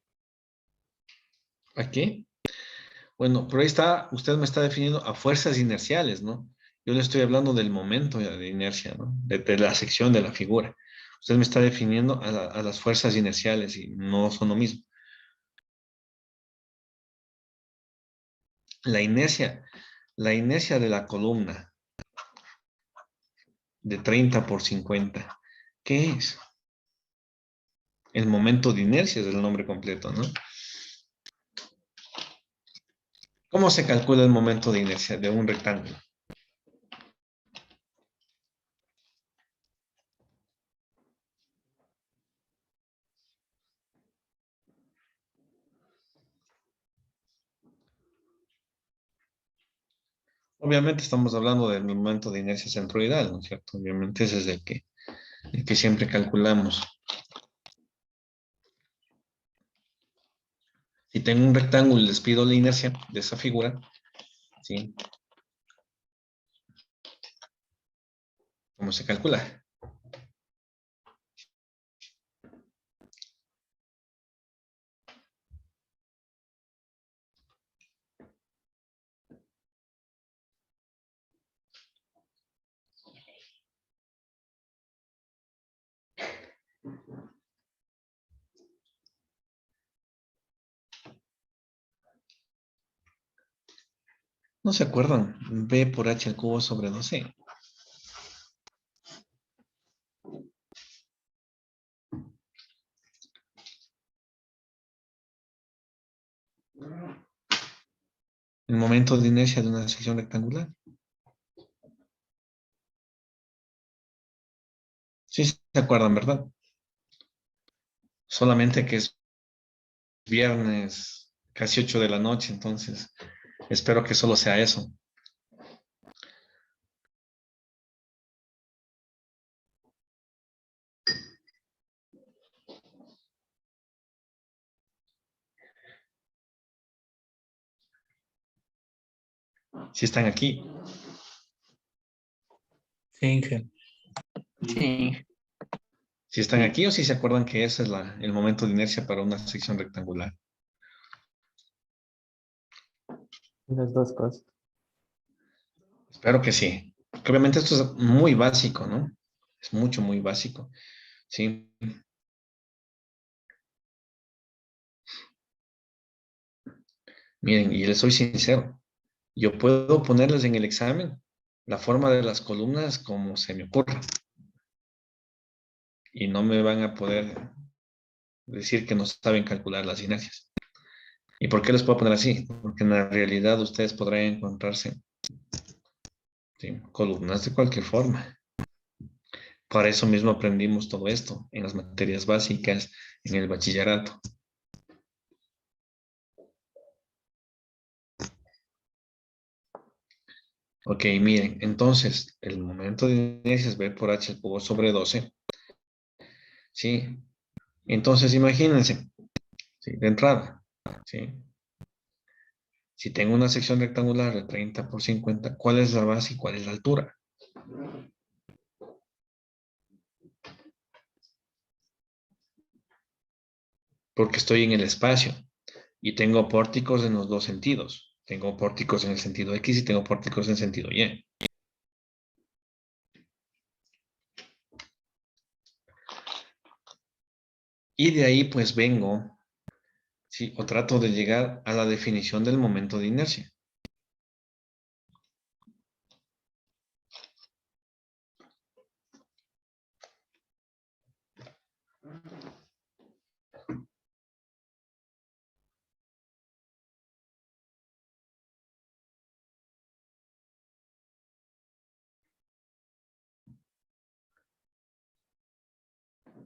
¿Aquí? Bueno, pero ahí está, usted me está definiendo a fuerzas inerciales, ¿no? Yo le estoy hablando del momento de inercia, ¿no? De la sección de la figura. Usted me está definiendo a las fuerzas inerciales y no son lo mismo. La inercia, la inercia de la columna de 30 por 50, ¿qué es? El momento de inercia es el nombre completo, ¿no? ¿Cómo se calcula el momento de inercia de un rectángulo? Obviamente estamos hablando del momento de inercia centroidal, ¿no es cierto? Obviamente ese es el que siempre calculamos. Si tengo un rectángulo y les pido la inercia de esa figura, ¿sí? ¿Cómo se calcula? ¿No se acuerdan? B por H al cubo sobre 12. El momento de inercia de una sección rectangular. Sí se acuerdan, ¿verdad? Solamente que es viernes, casi 8 de la noche, entonces espero que solo sea eso. Si están aquí. Sí, Inge. Sí. Si están aquí o si se acuerdan que ese es el momento de inercia para una sección rectangular. Las dos cosas. Espero que sí. Que obviamente esto es muy básico, ¿no? Es mucho, muy básico. Sí. Miren, y les soy sincero. Yo puedo ponerles en el examen la forma de las columnas como se me ocurra. Y no me van a poder decir que no saben calcular las inercias. ¿Y por qué les puedo poner así? Porque en la realidad ustedes podrán encontrarse, ¿sí?, columnas de cualquier forma. Para eso mismo aprendimos todo esto en las materias básicas, en el bachillerato. Ok, miren, entonces el momento de inercia es B por H al cubo sobre 12. ¿Sí? Entonces imagínense, ¿sí?, de entrada, ¿sí?, si tengo una sección rectangular de 30 por 50, ¿cuál es la base y cuál es la altura? Porque estoy en el espacio y tengo pórticos en los dos sentidos. Tengo pórticos en el sentido X y tengo pórticos en el sentido Y. Y de ahí pues vengo, ¿sí?, o trato de llegar a la definición del momento de inercia.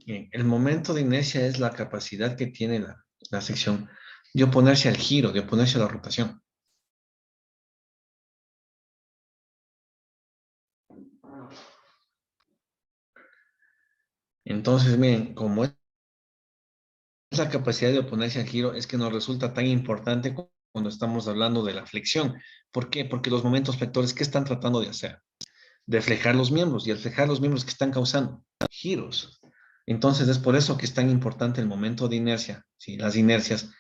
Bien, el momento de inercia es la capacidad que tiene la sección de oponerse al giro, de oponerse a la rotación. Entonces, miren, como es la capacidad de oponerse al giro, es que nos resulta tan importante cuando estamos hablando de la flexión. ¿Por qué? Porque los momentos flectores, ¿qué están tratando de hacer? De flejar los miembros, y al flejar los miembros, ¿qué están causando? Giros. Entonces, es por eso que es tan importante el momento de inercia, ¿sí?, las inercias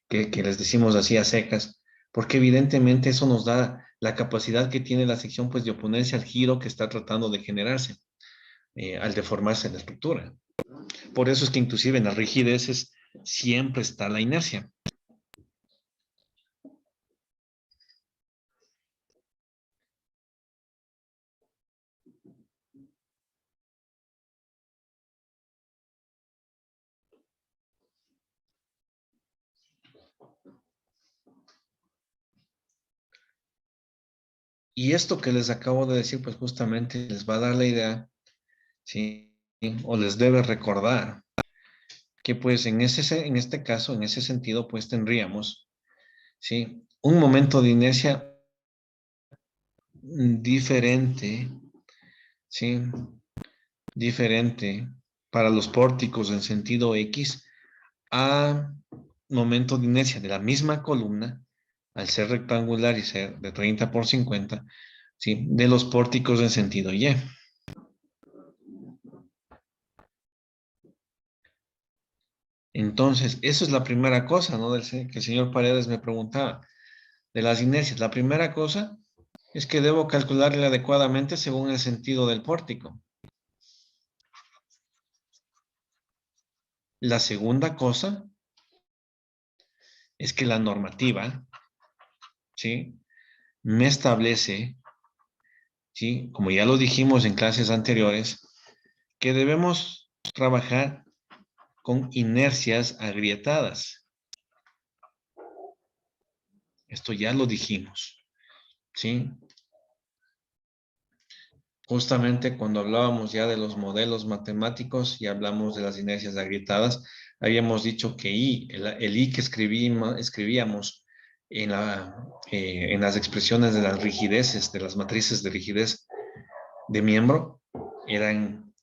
que les decimos así a secas, porque evidentemente eso nos da la capacidad que tiene la sección, pues, de oponerse al giro que está tratando de generarse al deformarse la estructura. Por eso es que inclusive en las rigideces siempre está la inercia. Y esto que les acabo de decir, pues justamente les va a dar la idea, ¿sí?, o les debe recordar que pues en este caso, en ese sentido, pues tendríamos, ¿sí?, un momento de inercia diferente, ¿sí?, diferente para los pórticos en sentido X a momento de inercia de la misma columna, al ser rectangular y ser de 30 por 50, ¿sí?, de los pórticos en sentido Y. Entonces, eso es la primera cosa, ¿no?, que el señor Paredes me preguntaba, de las inercias. La primera cosa es que debo calcularle adecuadamente según el sentido del pórtico. La segunda cosa es que la normativa, ¿sí? Me establece, ¿sí? Como ya lo dijimos en clases anteriores, que debemos trabajar con inercias agrietadas. Esto ya lo dijimos, ¿sí? Justamente cuando hablábamos ya de los modelos matemáticos y hablamos de las inercias agrietadas, habíamos dicho que el I que escribíamos en las expresiones de las rigideces, de las matrices de rigidez de miembro, eran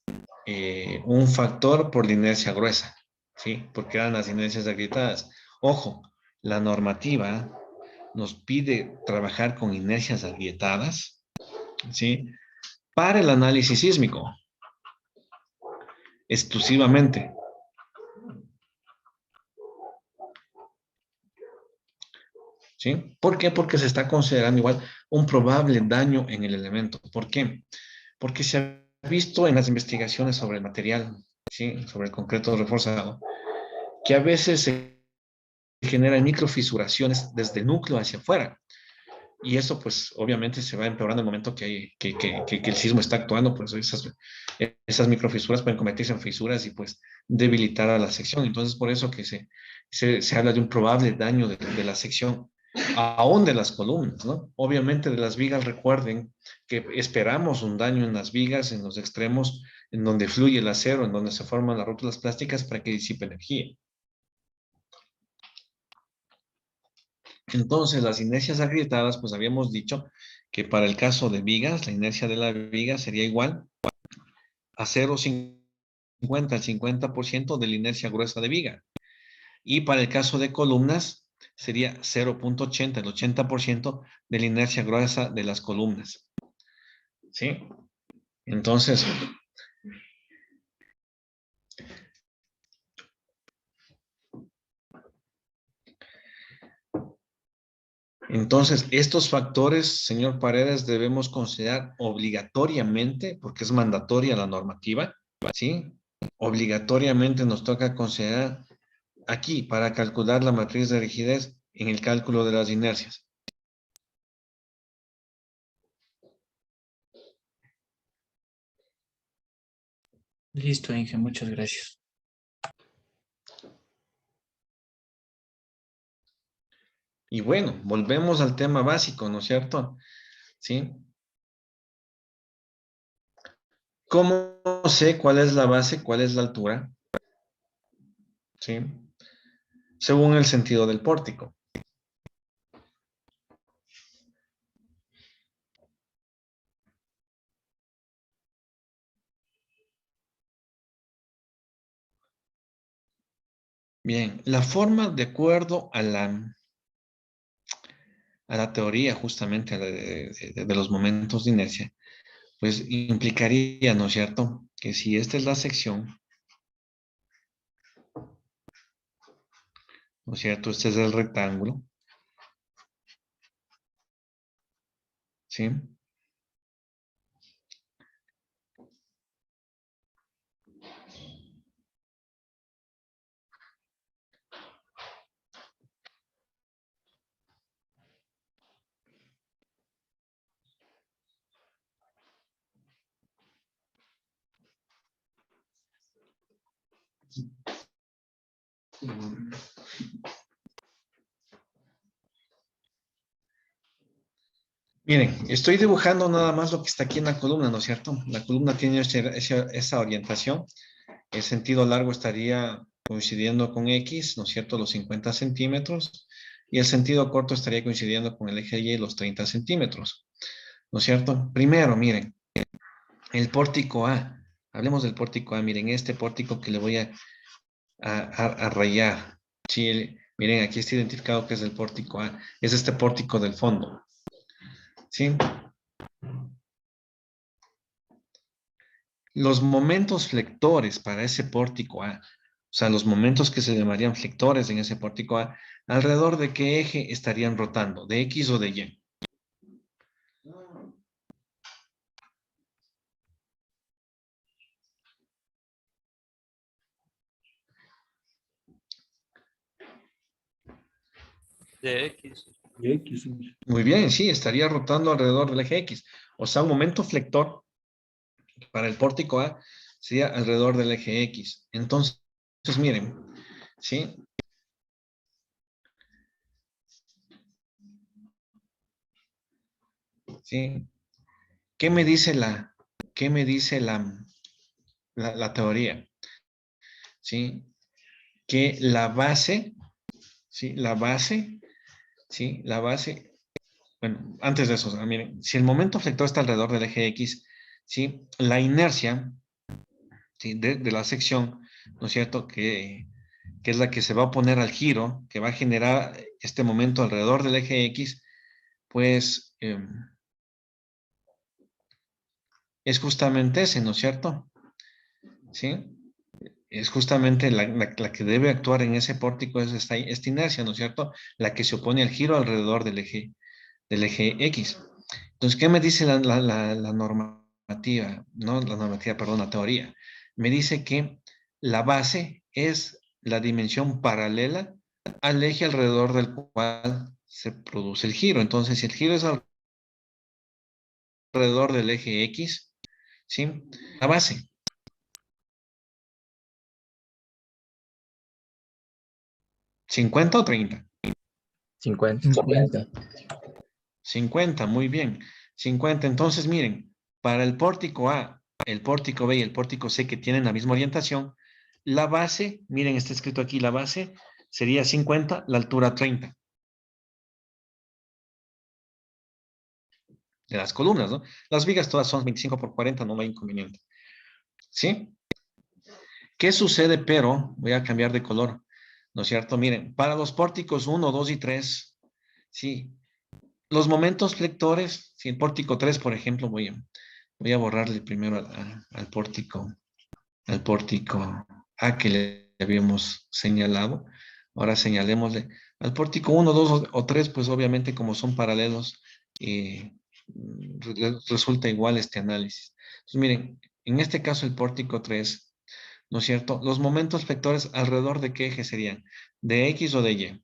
un factor por la inercia gruesa, ¿sí? Porque eran las inercias agrietadas. Ojo, la normativa nos pide trabajar con inercias agrietadas, ¿sí? Para el análisis sísmico, exclusivamente. ¿Sí? ¿Por qué? Porque se está considerando igual un probable daño en el elemento. ¿Por qué? Porque se ha visto en las investigaciones sobre el material, ¿sí? Sobre el concreto reforzado, que a veces se generan microfisuraciones desde el núcleo hacia afuera. Y eso, pues, obviamente se va empeorando en el momento que el sismo está actuando, pues esas microfisuras pueden convertirse en fisuras y, pues, debilitar a la sección. Entonces, por eso que se habla de un probable daño de la sección, aún de las columnas, ¿no? Obviamente de las vigas, recuerden que esperamos un daño en las vigas, en los extremos, en donde fluye el acero, en donde se forman las rótulas plásticas para que disipe energía. Entonces, las inercias agrietadas, pues habíamos dicho que para el caso de vigas, la inercia de la viga sería igual a 0,50 al 50% de la inercia gruesa de viga. Y para el caso de columnas, sería 0,80, el 80% de la inercia gruesa de las columnas. ¿Sí? Entonces, estos factores, señor Paredes, debemos considerar obligatoriamente, porque es mandatoria la normativa, ¿sí? Obligatoriamente nos toca considerar aquí para calcular la matriz de rigidez en el cálculo de las inercias. Listo, Inge, muchas gracias. Y bueno, volvemos al tema básico, ¿no es cierto? ¿Sí? ¿Cómo sé cuál es la base, cuál es la altura? ¿Sí? Según el sentido del pórtico. Bien, la forma de acuerdo a la teoría justamente de los momentos de inercia, pues implicaría, ¿no es cierto? Que si esta es la sección, ¿no es cierto? Este es el rectángulo, ¿sí? Miren, estoy dibujando nada más lo que está aquí en la columna, ¿no es cierto? La columna tiene esa orientación. El sentido largo estaría coincidiendo con X, ¿no es cierto? Los 50 centímetros. Y el sentido corto estaría coincidiendo con el eje Y, los 30 centímetros, ¿no es cierto? Primero, miren, el pórtico A. Hablemos del pórtico A. Miren, este pórtico que le voy a rayar. Sí, miren, aquí está identificado que es el pórtico A. Es este pórtico del fondo. ¿Sí? Los momentos flectores para ese pórtico A, o sea, los momentos que se llamarían flectores en ese pórtico A, ¿alrededor de qué eje estarían rotando? ¿De X o de Y? De X. Muy bien, sí, estaría rotando alrededor del eje X. O sea, un momento flector para el pórtico A sería alrededor del eje X. Entonces, miren, ¿sí? ¿Sí? ¿Qué me dice la teoría? ¿Sí? Que la base, ¿sí? La base, bueno, antes de eso, miren, si el momento flector está alrededor del eje X, ¿sí? La inercia, ¿sí? de la sección, ¿no es cierto? Que es la que se va a oponer al giro, que va a generar este momento alrededor del eje X, pues es justamente ese, ¿no es cierto? ¿Sí? Es justamente la que debe actuar en ese pórtico, es esta inercia, ¿no es cierto? La que se opone al giro alrededor del eje X. Entonces, ¿qué me dice la normativa? No, la normativa, perdón, la teoría. Me dice que la base es la dimensión paralela al eje alrededor del cual se produce el giro. Entonces, si el giro es alrededor del eje X, ¿sí? La base. 50 o 30. 50. 50. 50, muy bien. 50. Entonces, miren, para el pórtico A, el pórtico B y el pórtico C que tienen la misma orientación, la base, miren, está escrito aquí, la base sería 50, la altura 30. De las columnas, ¿no? Las vigas todas son 25 por 40, no hay inconveniente. ¿Sí? ¿Qué sucede? Pero, voy a cambiar de color, ¿no es cierto? Miren, para los pórticos 1, 2 y 3, ¿sí? Los momentos flectores, si el pórtico 3, por ejemplo, voy a borrarle primero al pórtico A que le habíamos señalado. Ahora señalémosle al pórtico 1, 2 o 3, pues obviamente como son paralelos, resulta igual este análisis. Entonces, miren, en este caso el pórtico 3, ¿no es cierto? Los momentos flectores alrededor de qué eje serían, de X o de Y.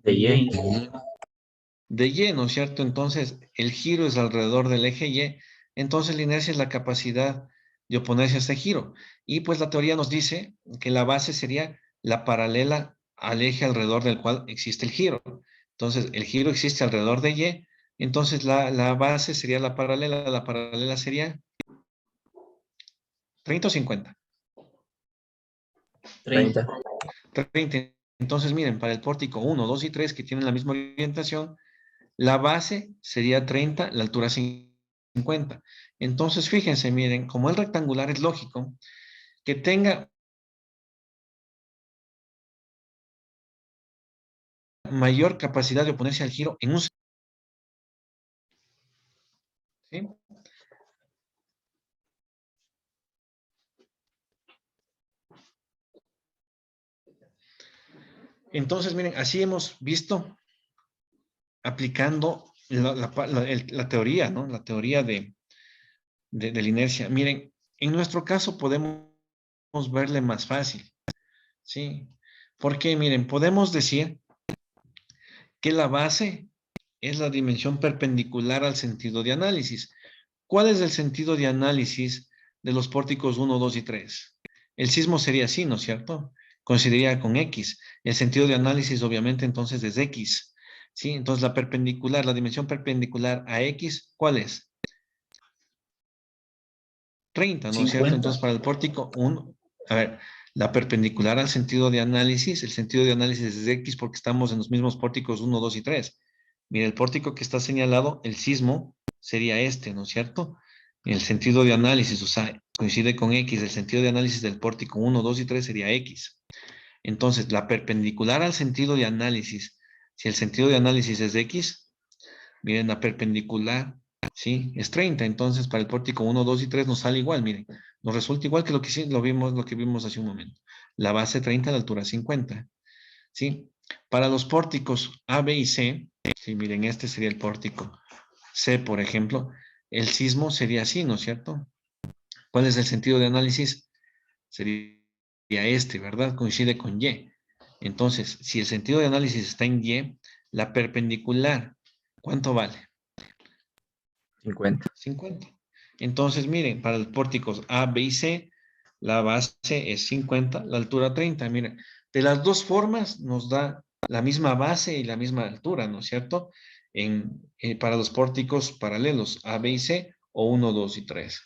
De Y. De Y, ¿no es cierto? Entonces, el giro es alrededor del eje Y, entonces la inercia es la capacidad de oponerse a este giro. Y pues la teoría nos dice que la base sería la paralela al eje alrededor del cual existe el giro. Entonces, el giro existe alrededor de Y, entonces la base sería la paralela sería 30 o 50. 30. 30. Entonces, miren, para el pórtico 1, 2 y 3 que tienen la misma orientación, la base sería 30, la altura 50. Entonces, fíjense, miren, como el rectangular es lógico que tenga mayor capacidad de oponerse al giro en un... ¿Sí? Entonces, miren, así hemos visto aplicando la teoría, ¿no? La teoría de la inercia. Miren, en nuestro caso podemos verle más fácil, ¿sí? Porque, miren, podemos decir que la base es la dimensión perpendicular al sentido de análisis. ¿Cuál es el sentido de análisis de los pórticos 1, 2 y 3? El sismo sería así, ¿no es cierto? Coincidiría con X. El sentido de análisis, obviamente, entonces es X. ¿Sí? Entonces, la perpendicular, la dimensión perpendicular a X, ¿cuál es? 30, ¿no es cierto? 50. Entonces, para el pórtico 1, a ver, la perpendicular al sentido de análisis, el sentido de análisis es X porque estamos en los mismos pórticos 1, 2 y 3. Mira, el pórtico que está señalado, el sismo, sería este, ¿no es cierto? El sentido de análisis, o sea, coincide con X, el sentido de análisis del pórtico 1, 2 y 3 sería X. Entonces, la perpendicular al sentido de análisis, si el sentido de análisis es X, miren, la perpendicular, ¿sí? Es 30. Entonces, para el pórtico 1, 2 y 3 nos sale igual, miren. Nos resulta igual que lo que vimos hace un momento. La base 30, la altura 50, ¿sí? Para los pórticos A, B y C, sí, miren, este sería el pórtico C, por ejemplo, el sismo sería así, ¿no es cierto? ¿Cuál es el sentido de análisis? Sería este, ¿verdad? Coincide con Y. Entonces, si el sentido de análisis está en Y, la perpendicular, ¿cuánto vale? 50. 50. Entonces, miren, para los pórticos A, B y C, la base es 50, la altura 30. Miren, de las dos formas nos da la misma base y la misma altura, ¿no es cierto? Para los pórticos paralelos A, B y C, o 1, 2 y 3.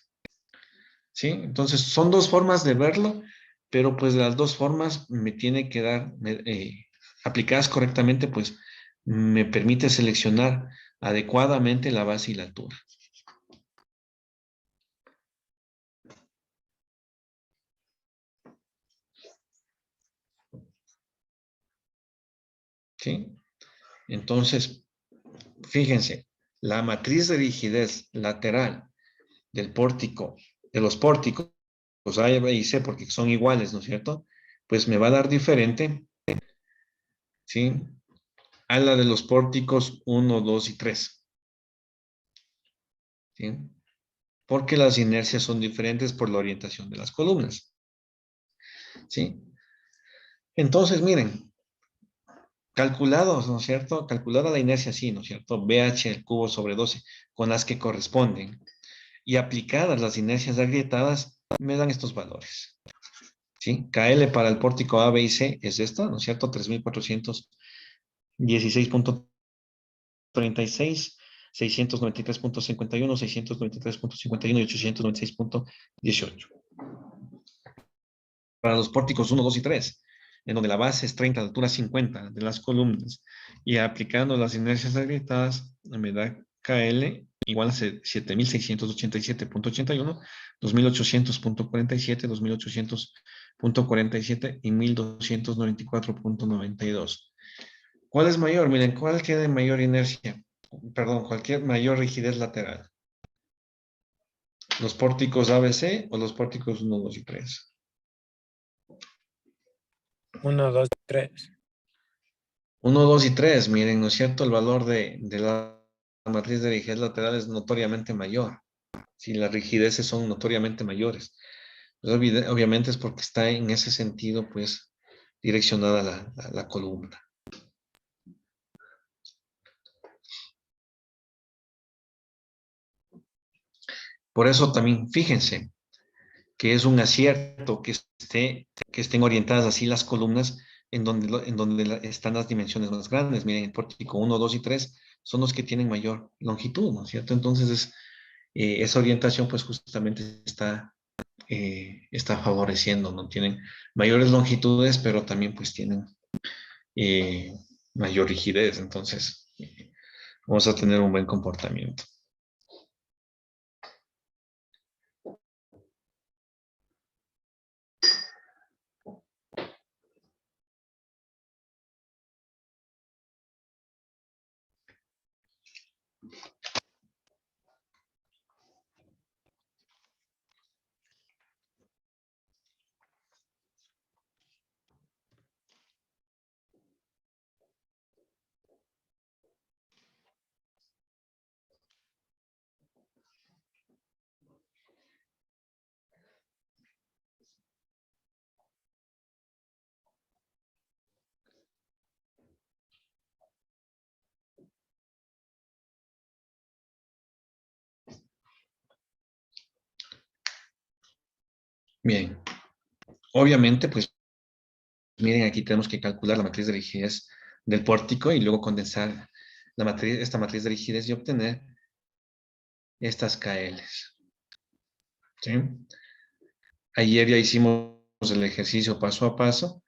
¿Sí? Entonces, son dos formas de verlo, pero pues las dos formas me tiene que dar, aplicadas correctamente, pues me permite seleccionar adecuadamente la base y la altura. ¿Sí? Entonces, fíjense, la matriz de rigidez lateral del pórtico, de los pórticos, pues A, B y C, porque son iguales, ¿no es cierto? Pues me va a dar diferente, ¿sí? A la de los pórticos 1, 2 y 3. ¿Sí? Porque las inercias son diferentes por la orientación de las columnas. ¿Sí? Entonces, miren, calculados, ¿no es cierto? Calculada la inercia así, ¿no es cierto? BH al cubo sobre 12, con las que corresponden. Y aplicadas las inercias agrietadas, me dan estos valores. ¿Sí? KL para el pórtico A, B y C es esta, ¿no es cierto? 3.416.36, 693.51, 693.51 y 896.18. Para los pórticos 1, 2 y 3, en donde la base es 30, la altura 50 de las columnas, y aplicando las inercias agrietadas, me da KL igual a 7.687.81, 2.800.47, 2.800.47 y 1.294.92. ¿Cuál es mayor? Miren, ¿cuál tiene mayor inercia? Perdón, cualquier mayor rigidez lateral. ¿Los pórticos ABC o los pórticos 1, 2 y 3? 1, 2, 3. 1, 2 y 3, miren, ¿no es cierto? El valor de la matriz de rigidez lateral es notoriamente mayor. Si las rigideces son notoriamente mayores. Pues obviamente es porque está en ese sentido, pues, direccionada la columna. Por eso también, fíjense, que es un acierto que estén orientadas así las columnas en donde están las dimensiones más grandes. Miren, el pórtico 1, 2 y 3 son los que tienen mayor longitud, ¿no es cierto? Entonces, esa orientación pues justamente está favoreciendo, ¿no? Tienen mayores longitudes, pero también pues tienen eh, mayor rigidez, entonces vamos a tener un buen comportamiento. Bien, obviamente pues miren, aquí tenemos que calcular la matriz de rigidez del pórtico y luego condensar esta matriz de rigidez y obtener estas KLs. ¿Sí? Ayer ya hicimos el ejercicio paso a paso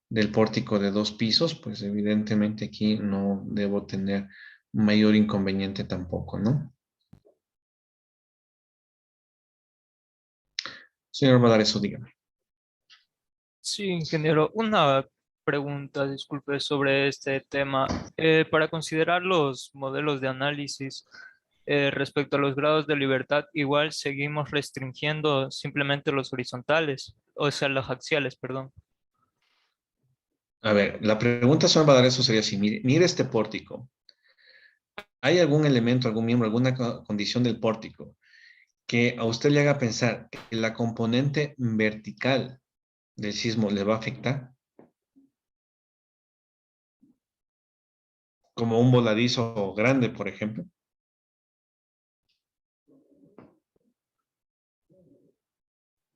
del pórtico de 2 pisos, pues evidentemente aquí no debo tener mayor inconveniente tampoco, ¿no? Señor Madarazo, dígame. Sí, ingeniero, una pregunta, disculpe, sobre este tema. Para considerar los modelos de análisis respecto a los grados de libertad, igual seguimos restringiendo simplemente los horizontales, o sea, los axiales, perdón. A ver, la pregunta, señor Madarazo, sería así. Mire este pórtico. ¿Hay algún elemento, algún miembro, alguna condición del pórtico que a usted le haga pensar que la componente vertical del sismo le va a afectar? como un voladizo grande, por ejemplo.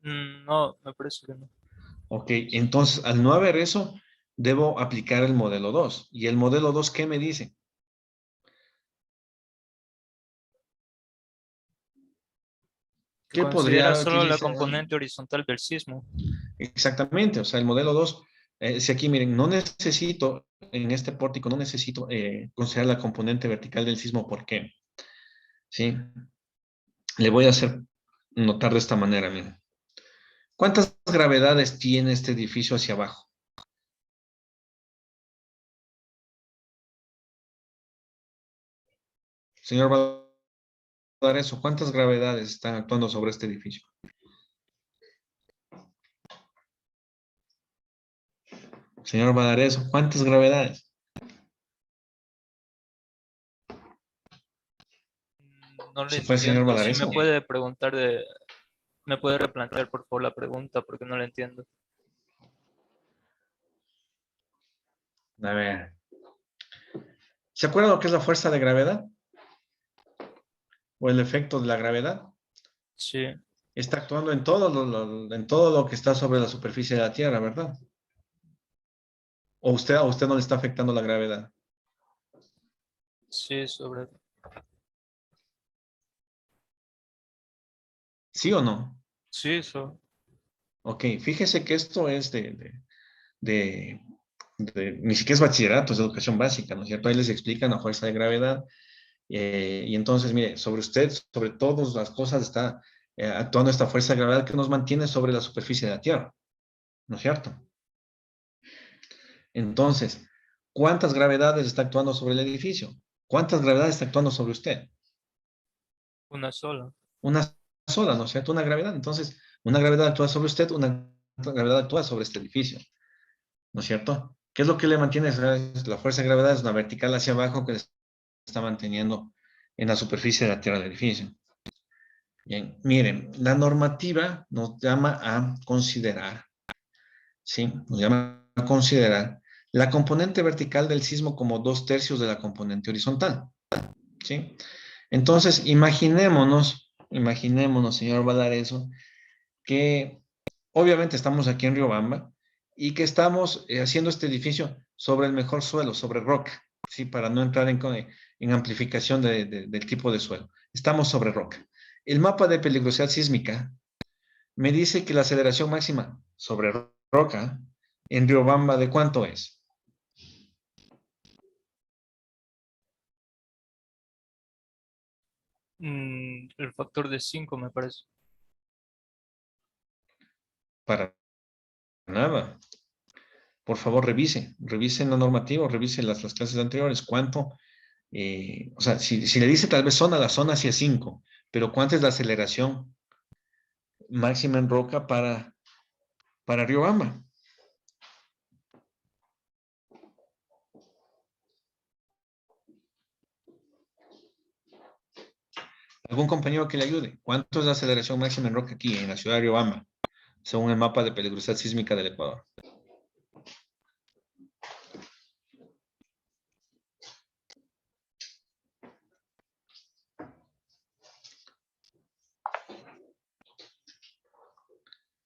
No, me parece que no. Ok, entonces al no haber eso, debo aplicar el modelo 2. ¿Y el modelo 2 qué me dice? Que ¿Qué considera podría solo la utilizar? componente horizontal del sismo. Exactamente, o sea, el modelo 2, si aquí miren, no necesito, en este pórtico, no necesito considerar la componente vertical del sismo, ¿por qué? ¿Sí? Le voy a hacer notar de esta manera, miren. ¿Cuántas gravedades tiene este edificio hacia abajo? Señor Valdareso, ¿cuántas gravedades están actuando sobre este edificio? Señor Valdareso, ¿cuántas gravedades? No le ¿Se fue el señor entiendo. Si me Valdareso? puede preguntar me puede replantear por favor la pregunta porque no la entiendo. A ver. ¿Se acuerdan lo que es la fuerza de gravedad? ¿O el efecto de la gravedad? Sí, Está actuando en en todo lo que está sobre la superficie de la Tierra, ¿verdad? ¿O a usted no le está afectando la gravedad? sí, sobre. ¿Sí o no? Sí, eso. Ok, fíjese que esto es de- ni siquiera es bachillerato, es educación básica, ¿no es cierto? Ahí les explican la fuerza de gravedad. Y entonces, mire, sobre usted, sobre todas las cosas está actuando esta fuerza de gravedad que nos mantiene sobre la superficie de la Tierra, ¿no es cierto? Entonces, ¿cuántas gravedades está actuando sobre el edificio? ¿Cuántas gravedades está actuando sobre usted? Una sola. Una sola, ¿no es cierto? Una gravedad. Entonces, una gravedad actúa sobre usted, una gravedad actúa sobre este edificio, ¿no es cierto? ¿Qué es lo que le mantiene? La fuerza de gravedad es una vertical hacia abajo que está manteniendo en la superficie de la Tierra del edificio. Bien, miren, la normativa nos llama a considerar, ¿sí? Nos llama a considerar la componente vertical del sismo como 2/3 de la componente horizontal, ¿sí? Entonces, imaginémonos, señor Valareso, que obviamente estamos aquí en Riobamba y que estamos haciendo este edificio sobre el mejor suelo, sobre roca, ¿sí? Para no entrar en amplificación del tipo de suelo. Estamos sobre roca. El mapa de peligrosidad sísmica me dice que la aceleración máxima sobre roca en Riobamba, ¿de cuánto es? El factor de 5 me parece. Para nada. Por favor, revisen la normativa, revisen las clases anteriores. ¿Cuánto? O sea, si le dice tal vez zona, la zona sí es 5, pero ¿cuánta es la aceleración máxima en roca para Riobamba? ¿Algún compañero que le ayude? ¿Cuánto es la aceleración máxima en roca aquí, en la ciudad de Riobamba, según el mapa de peligrosidad sísmica del Ecuador?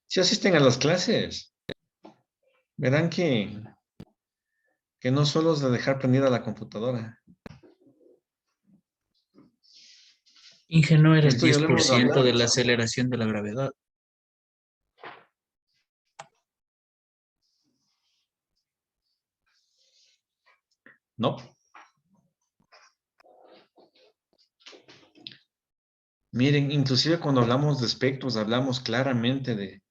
Si asisten a las clases, verán que no solo es de dejar prendida la computadora. Inge, no era el Esto ya lo hemos 10% hablado. de la aceleración de la gravedad. No. Miren, inclusive cuando hablamos de espectros, hablamos claramente de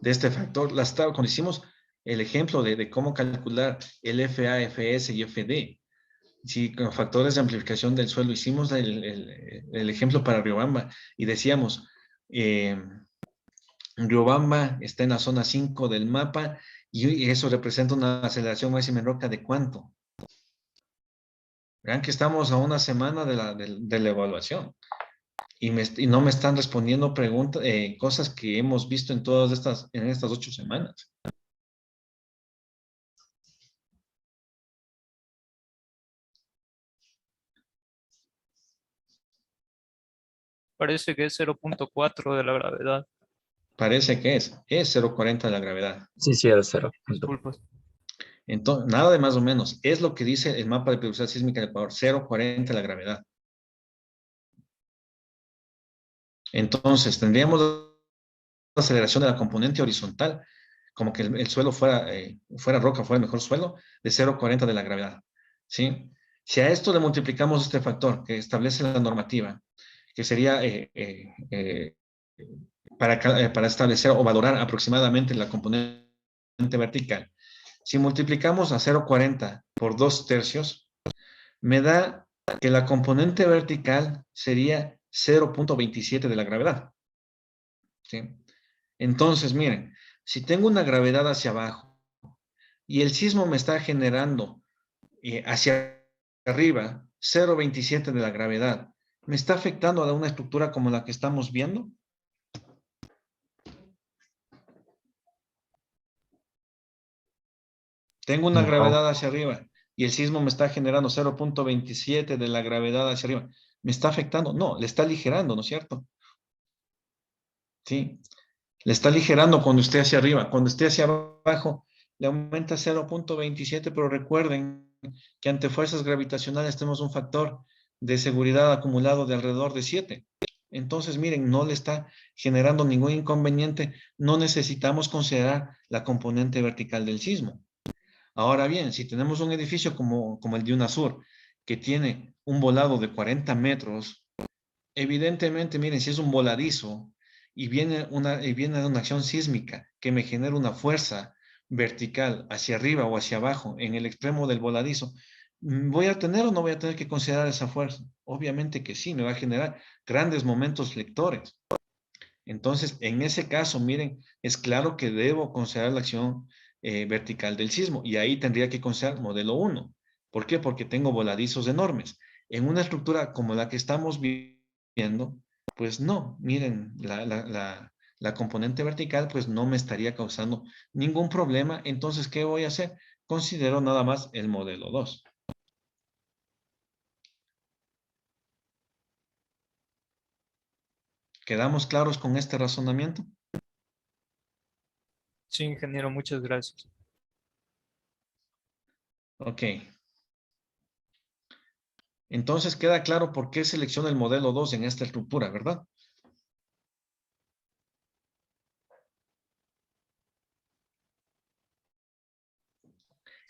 este factor. Cuando hicimos el ejemplo de cómo calcular el FA, FS y FD, si con factores de amplificación del suelo hicimos el ejemplo para Riobamba y decíamos, eh, Riobamba está en la zona 5 del mapa y eso representa una aceleración máxima en roca de ¿cuánto? Vean que estamos a una semana de la evaluación y no me están respondiendo preguntas, cosas que hemos visto en estas 8 semanas. Parece que es 0.4 de la gravedad. Parece que es 0,40 de la gravedad. Sí, sí, es 0. Disculpa. Entonces, nada de más o menos. Es lo que dice el mapa de periodicidad sísmica del Ecuador, 0,40 de la gravedad. Entonces, tendríamos la aceleración de la componente horizontal, como que el suelo fuera roca, fuera el mejor suelo, de 0,40 de la gravedad. ¿Sí? Si a esto le multiplicamos este factor que establece la normativa, que sería para establecer o valorar aproximadamente la componente vertical, si multiplicamos a 0,40 por 2/3, me da que la componente vertical sería 0,27 de la gravedad. ¿Sí? Entonces, miren, si tengo una gravedad hacia abajo y el sismo me está generando hacia arriba 0,27 de la gravedad, ¿me está afectando a una estructura como la que estamos viendo? Tengo una No, gravedad hacia arriba y el sismo me está generando 0,27 de la gravedad hacia arriba. ¿Me está afectando? No, le está aligerando, ¿no es cierto? Sí, le está aligerando cuando esté hacia arriba. Cuando esté hacia abajo, le aumenta 0,27, pero recuerden que ante fuerzas gravitacionales tenemos un factor de seguridad acumulado de alrededor de 7. Entonces, miren, no le está generando ningún inconveniente. No necesitamos considerar la componente vertical del sismo. Ahora bien, si tenemos un edificio como el de UNASUR, que tiene un volado de 40 metros, evidentemente, miren, si es un voladizo y viene una acción sísmica que me genera una fuerza vertical hacia arriba o hacia abajo en el extremo del voladizo, ¿voy a tener o no voy a tener que considerar esa fuerza? Obviamente que sí, me va a generar grandes momentos flectores. Entonces, en ese caso, miren, es claro que debo considerar la acción vertical del sismo y ahí tendría que considerar modelo 1. ¿Por qué? Porque tengo voladizos enormes. En una estructura como la que estamos viendo, pues no, miren, la componente vertical pues no me estaría causando ningún problema. Entonces, ¿qué voy a hacer? Considero nada más el modelo 2. ¿Quedamos claros con este razonamiento? Sí, ingeniero, muchas gracias. Ok. Entonces queda claro por qué selecciona el modelo 2 en esta estructura, ¿verdad?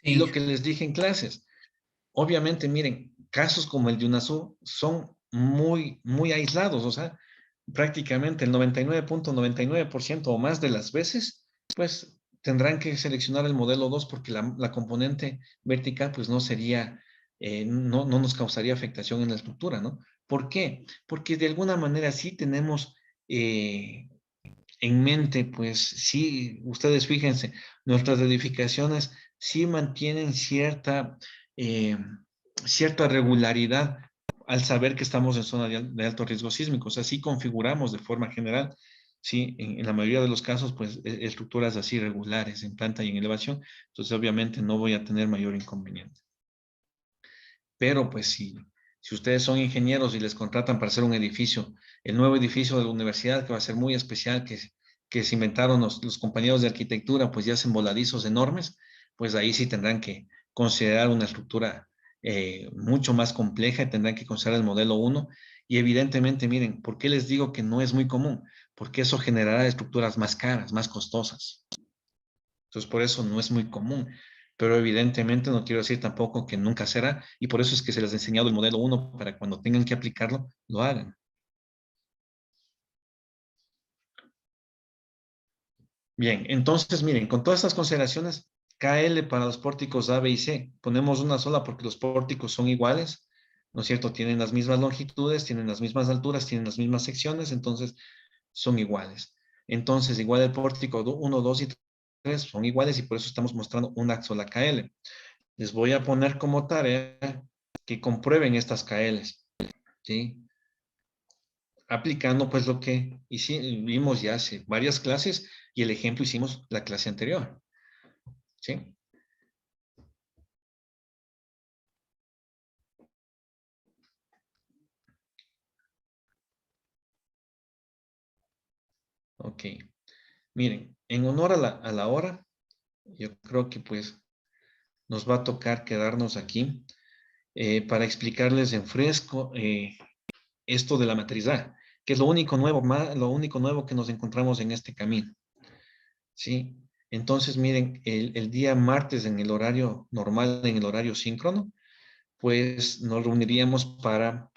Y Sí, lo que les dije en clases, obviamente, miren, casos como el de UNASUR son muy, muy aislados, o sea, prácticamente el 99,99% o más de las veces, pues tendrán que seleccionar el modelo 2 porque la componente vertical pues no sería, no nos causaría afectación en la estructura, ¿no? ¿Por qué? Porque de alguna manera sí tenemos en mente, pues sí, ustedes fíjense, nuestras edificaciones sí mantienen eh, cierta regularidad al saber que estamos en zona de alto riesgo sísmico. O sea, sí configuramos de forma general, sí, en la mayoría de los casos, pues estructuras así regulares en planta y en elevación. Entonces, obviamente no voy a tener mayor inconveniente. Pero pues si ustedes son ingenieros y les contratan para hacer un edificio, el nuevo edificio de la universidad que va a ser muy especial, que se inventaron los compañeros de arquitectura, pues ya hacen voladizos enormes, pues ahí sí tendrán que considerar una estructura mucho más compleja y tendrán que considerar el modelo 1. Y evidentemente, miren, ¿por qué les digo que no es muy común? Porque eso generará estructuras más caras, más costosas. Entonces, por eso no es muy común. Pero evidentemente no quiero decir tampoco que nunca será, y por eso es que se les ha enseñado el modelo 1 para cuando tengan que aplicarlo, lo hagan. Bien, entonces miren, con todas estas consideraciones, KL para los pórticos A, B y C, ponemos una sola porque los pórticos son iguales, ¿no es cierto? Tienen las mismas longitudes, tienen las mismas alturas, tienen las mismas secciones, entonces son iguales. Entonces, igual el pórtico 1, 2 y 3 son iguales y por eso estamos mostrando una sola KL. Les voy a poner como tarea que comprueben estas KLs, ¿sí? Aplicando pues lo que vimos ya hace varias clases y el ejemplo hicimos la clase anterior, ¿sí? Ok. Miren, en honor a la hora, yo creo que pues nos va a tocar quedarnos aquí para explicarles en fresco esto de la matriz A, que es lo único nuevo que nos encontramos en este camino. ¿Sí? Entonces, miren, el día martes en el horario normal, en el horario síncrono, pues nos reuniríamos para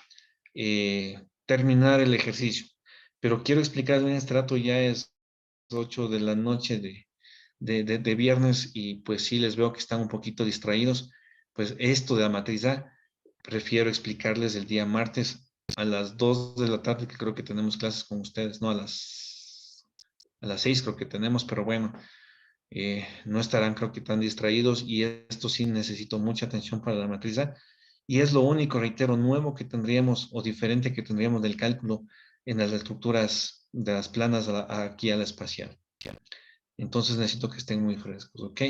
terminar el ejercicio. Pero quiero explicarles en este rato, ya es 8 de la noche de viernes y pues sí les veo que están un poquito distraídos. Pues esto de la matriz A, prefiero explicarles el día martes a las 2 de la tarde, que creo que tenemos clases con ustedes, no a las 6 creo que tenemos, pero bueno, no estarán creo que tan distraídos y esto sí necesito mucha atención para la matriz A. Y es lo único, reitero, nuevo que tendríamos o diferente que tendríamos del cálculo en las estructuras de las planas aquí a la espacial. Entonces necesito que estén muy frescos, ¿ok?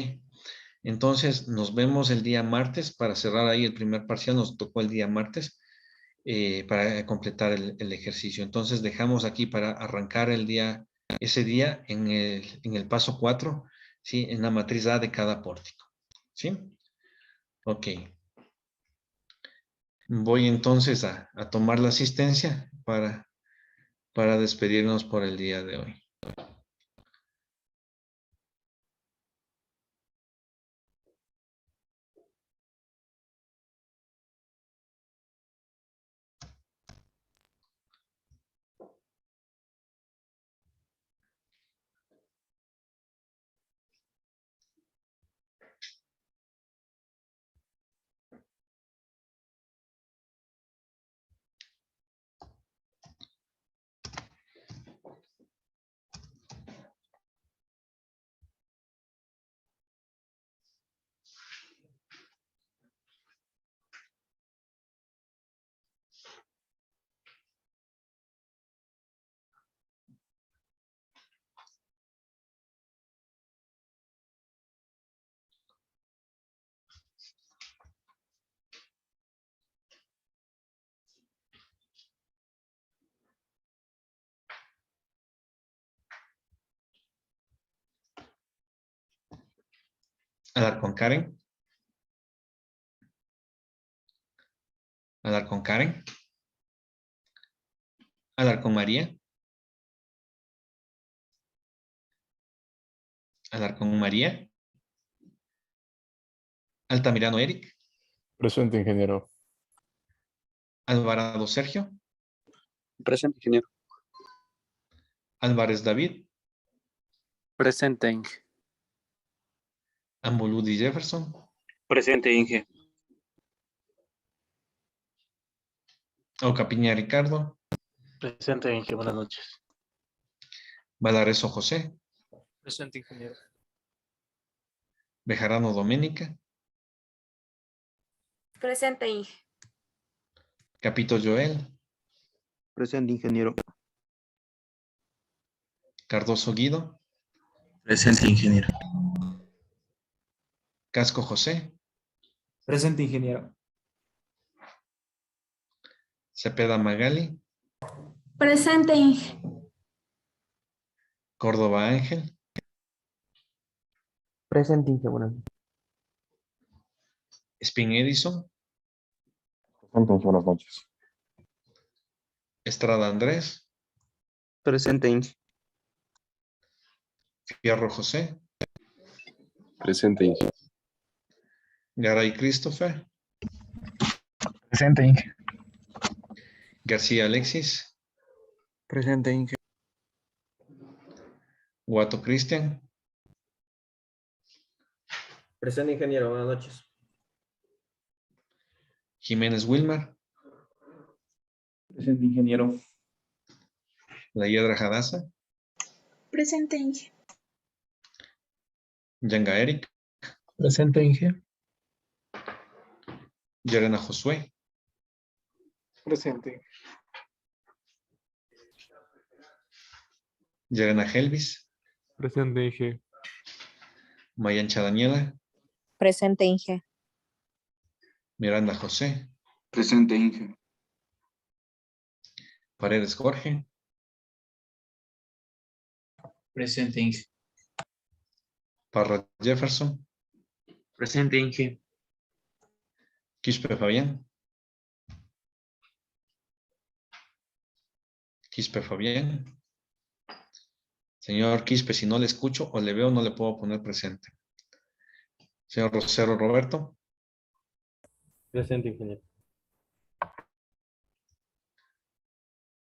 Entonces nos vemos el día martes para cerrar ahí el primer parcial. Nos tocó el día martes para completar el ejercicio. Entonces dejamos aquí para arrancar ese día en el paso 4, ¿sí? En la matriz A de cada pórtico, ¿sí? Ok. Voy entonces a tomar la asistencia para despedirnos por el día de hoy. Hablar con Karen. Hablar con Karen. Hablar con María. Hablar con María. Altamirano Eric. Presente, ingeniero. Alvarado Sergio. Presente, ingeniero. Álvarez David. Presente, Inge. Amboludi Jefferson. Presente, Inge. Ocapiña Ricardo. Presente, Inge. Buenas noches. Valareso José. Presente, ingeniero. Bejarano Doménica. Presente, Inge. Capito Joel. Presente, ingeniero. Cardoso Guido. Presente, ingeniero. Casco José. Presente, ingeniero. Cepeda Magali. Presente, Inge. Córdoba Ángel. Presente, Inge. Buenas noches. Spin Edison. Presente, buenas noches. Estrada Andrés. Presente, Inge. Fierro José. Presente, Inge. Garay Christopher. Presente, Inge. García Alexis. Presente, Inge. Guato Cristian. Presente, ingeniero. Buenas noches. Jiménez Wilmar. Presente, ingeniero. La Hiedra Hadassah. Presente, Inge. Yanga Eric. Presente, Inge. Yarena Josué. Presente. Yarena Helvis. Presente, Inge. Mayancha Daniela. Presente, Inge. Miranda José. Presente, Inge. Paredes Jorge. Presente, Inge. Parra Jefferson, Presente, Inge. Quispe Fabián. Quispe Fabián. Señor Quispe, si no le escucho o le veo, no le puedo poner presente. Señor Rosero Roberto. Presente, ingeniero.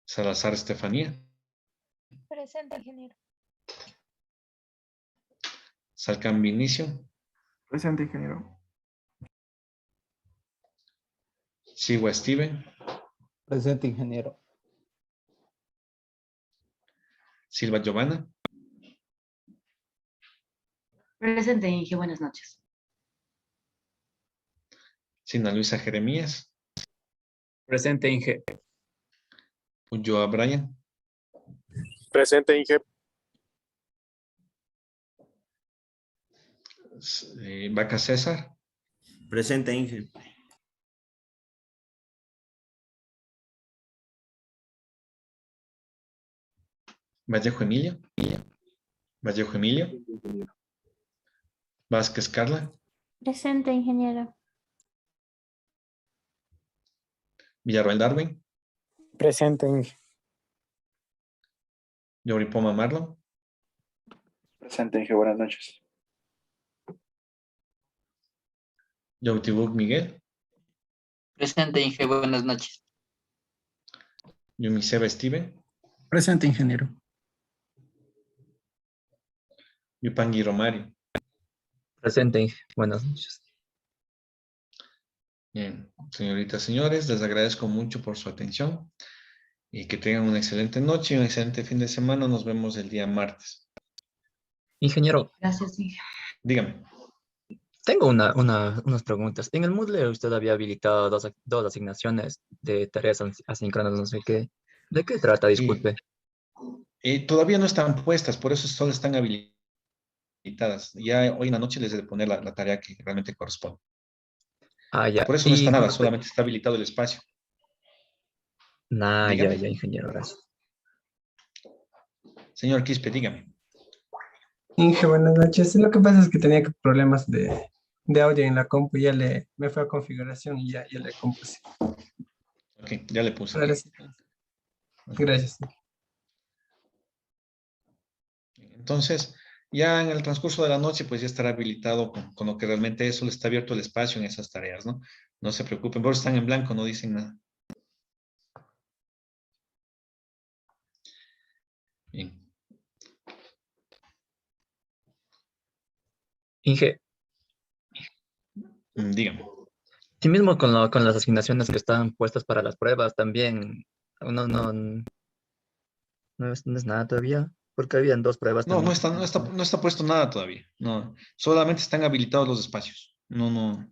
Salazar Estefanía. Presente, ingeniero. Salcán Vinicio. Presente, ingeniero. Sigua Steven. Presente, ingeniero. Silva Giovanna. Presente, Inge. Buenas noches. Sina Luisa Jeremías. Presente, Inge. Ulloa Brian. Presente, Inge. Vaca César. Presente, Inge. Vallejo Emilio. Vallejo Emilio. Vázquez Carla. Presente, ingeniero. Villarroel Darwin. Presente, Inge. Yoripoma Marlon. Presente, Inge. Buenas noches. Yautibuk Miguel. Presente, Inge. Buenas noches. Yumiseba Steven. Presente, ingeniero. Yupangui Romario. Presente, Inge. Buenas noches. Bien, señoritas, señores, les agradezco mucho por su atención y que tengan una excelente noche y un excelente fin de semana. Nos vemos el día martes. Ingeniero, Gracias, Inge. Dígame. tengo unas preguntas. En el Moodle usted había habilitado dos asignaciones de tareas asíncronas, no sé qué. ¿De qué trata? Disculpe. Todavía no están puestas, por eso solo están habilitadas. Ya hoy en la noche les he de poner la tarea que realmente corresponde. Ah, ya. Por eso no está nada, con respecto- solamente está habilitado el espacio. Ya, Dígame. ya, ingeniero, gracias. Señor Quispe, dígame. Inge, buenas noches. Lo que pasa es que tenía problemas de audio en la compu. Me fue a configuración y ya le compuse. Ok, ya le puse. Ahora sí. Gracias. Entonces, ya en el transcurso de la noche, pues ya estará habilitado con lo que realmente es, solo está abierto el espacio en esas tareas, ¿no? No se preocupen, por eso están en blanco, no dicen nada. Bien. Inge, Dígame. sí mismo con las asignaciones que están puestas para las pruebas, también no es nada todavía, porque habían dos pruebas No, también. no está puesto nada todavía. No, solamente están habilitados los espacios. No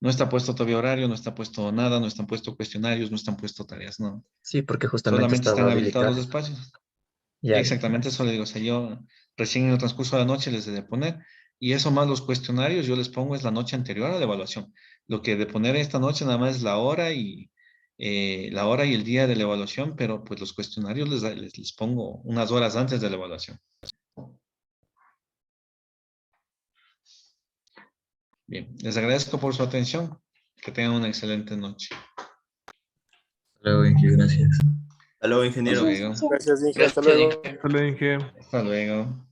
está puesto todavía horario, no está puesto nada, no están puestos cuestionarios, no están puestos tareas, no. Sí, porque justamente Solamente estaba están habilitados los habilitada. espacios. Ya, Exactamente eso le digo. O sea, yo recién en el transcurso de la noche les he de poner, y eso más los cuestionarios, yo les pongo es la noche anterior a la evaluación. Lo que de poner esta noche nada más es la hora y el día de la evaluación, pero pues los cuestionarios les pongo unas horas antes de la evaluación. Bien, les agradezco por su atención. Que tengan una excelente noche. Hasta luego, Inge, gracias. Hasta luego, Hasta ingeniero. luego. Gracias, Inge. Hasta Gracias, luego. Inge. Hasta luego, Inge. Hasta luego.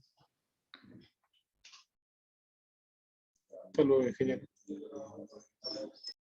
Hasta luego, ingeniero.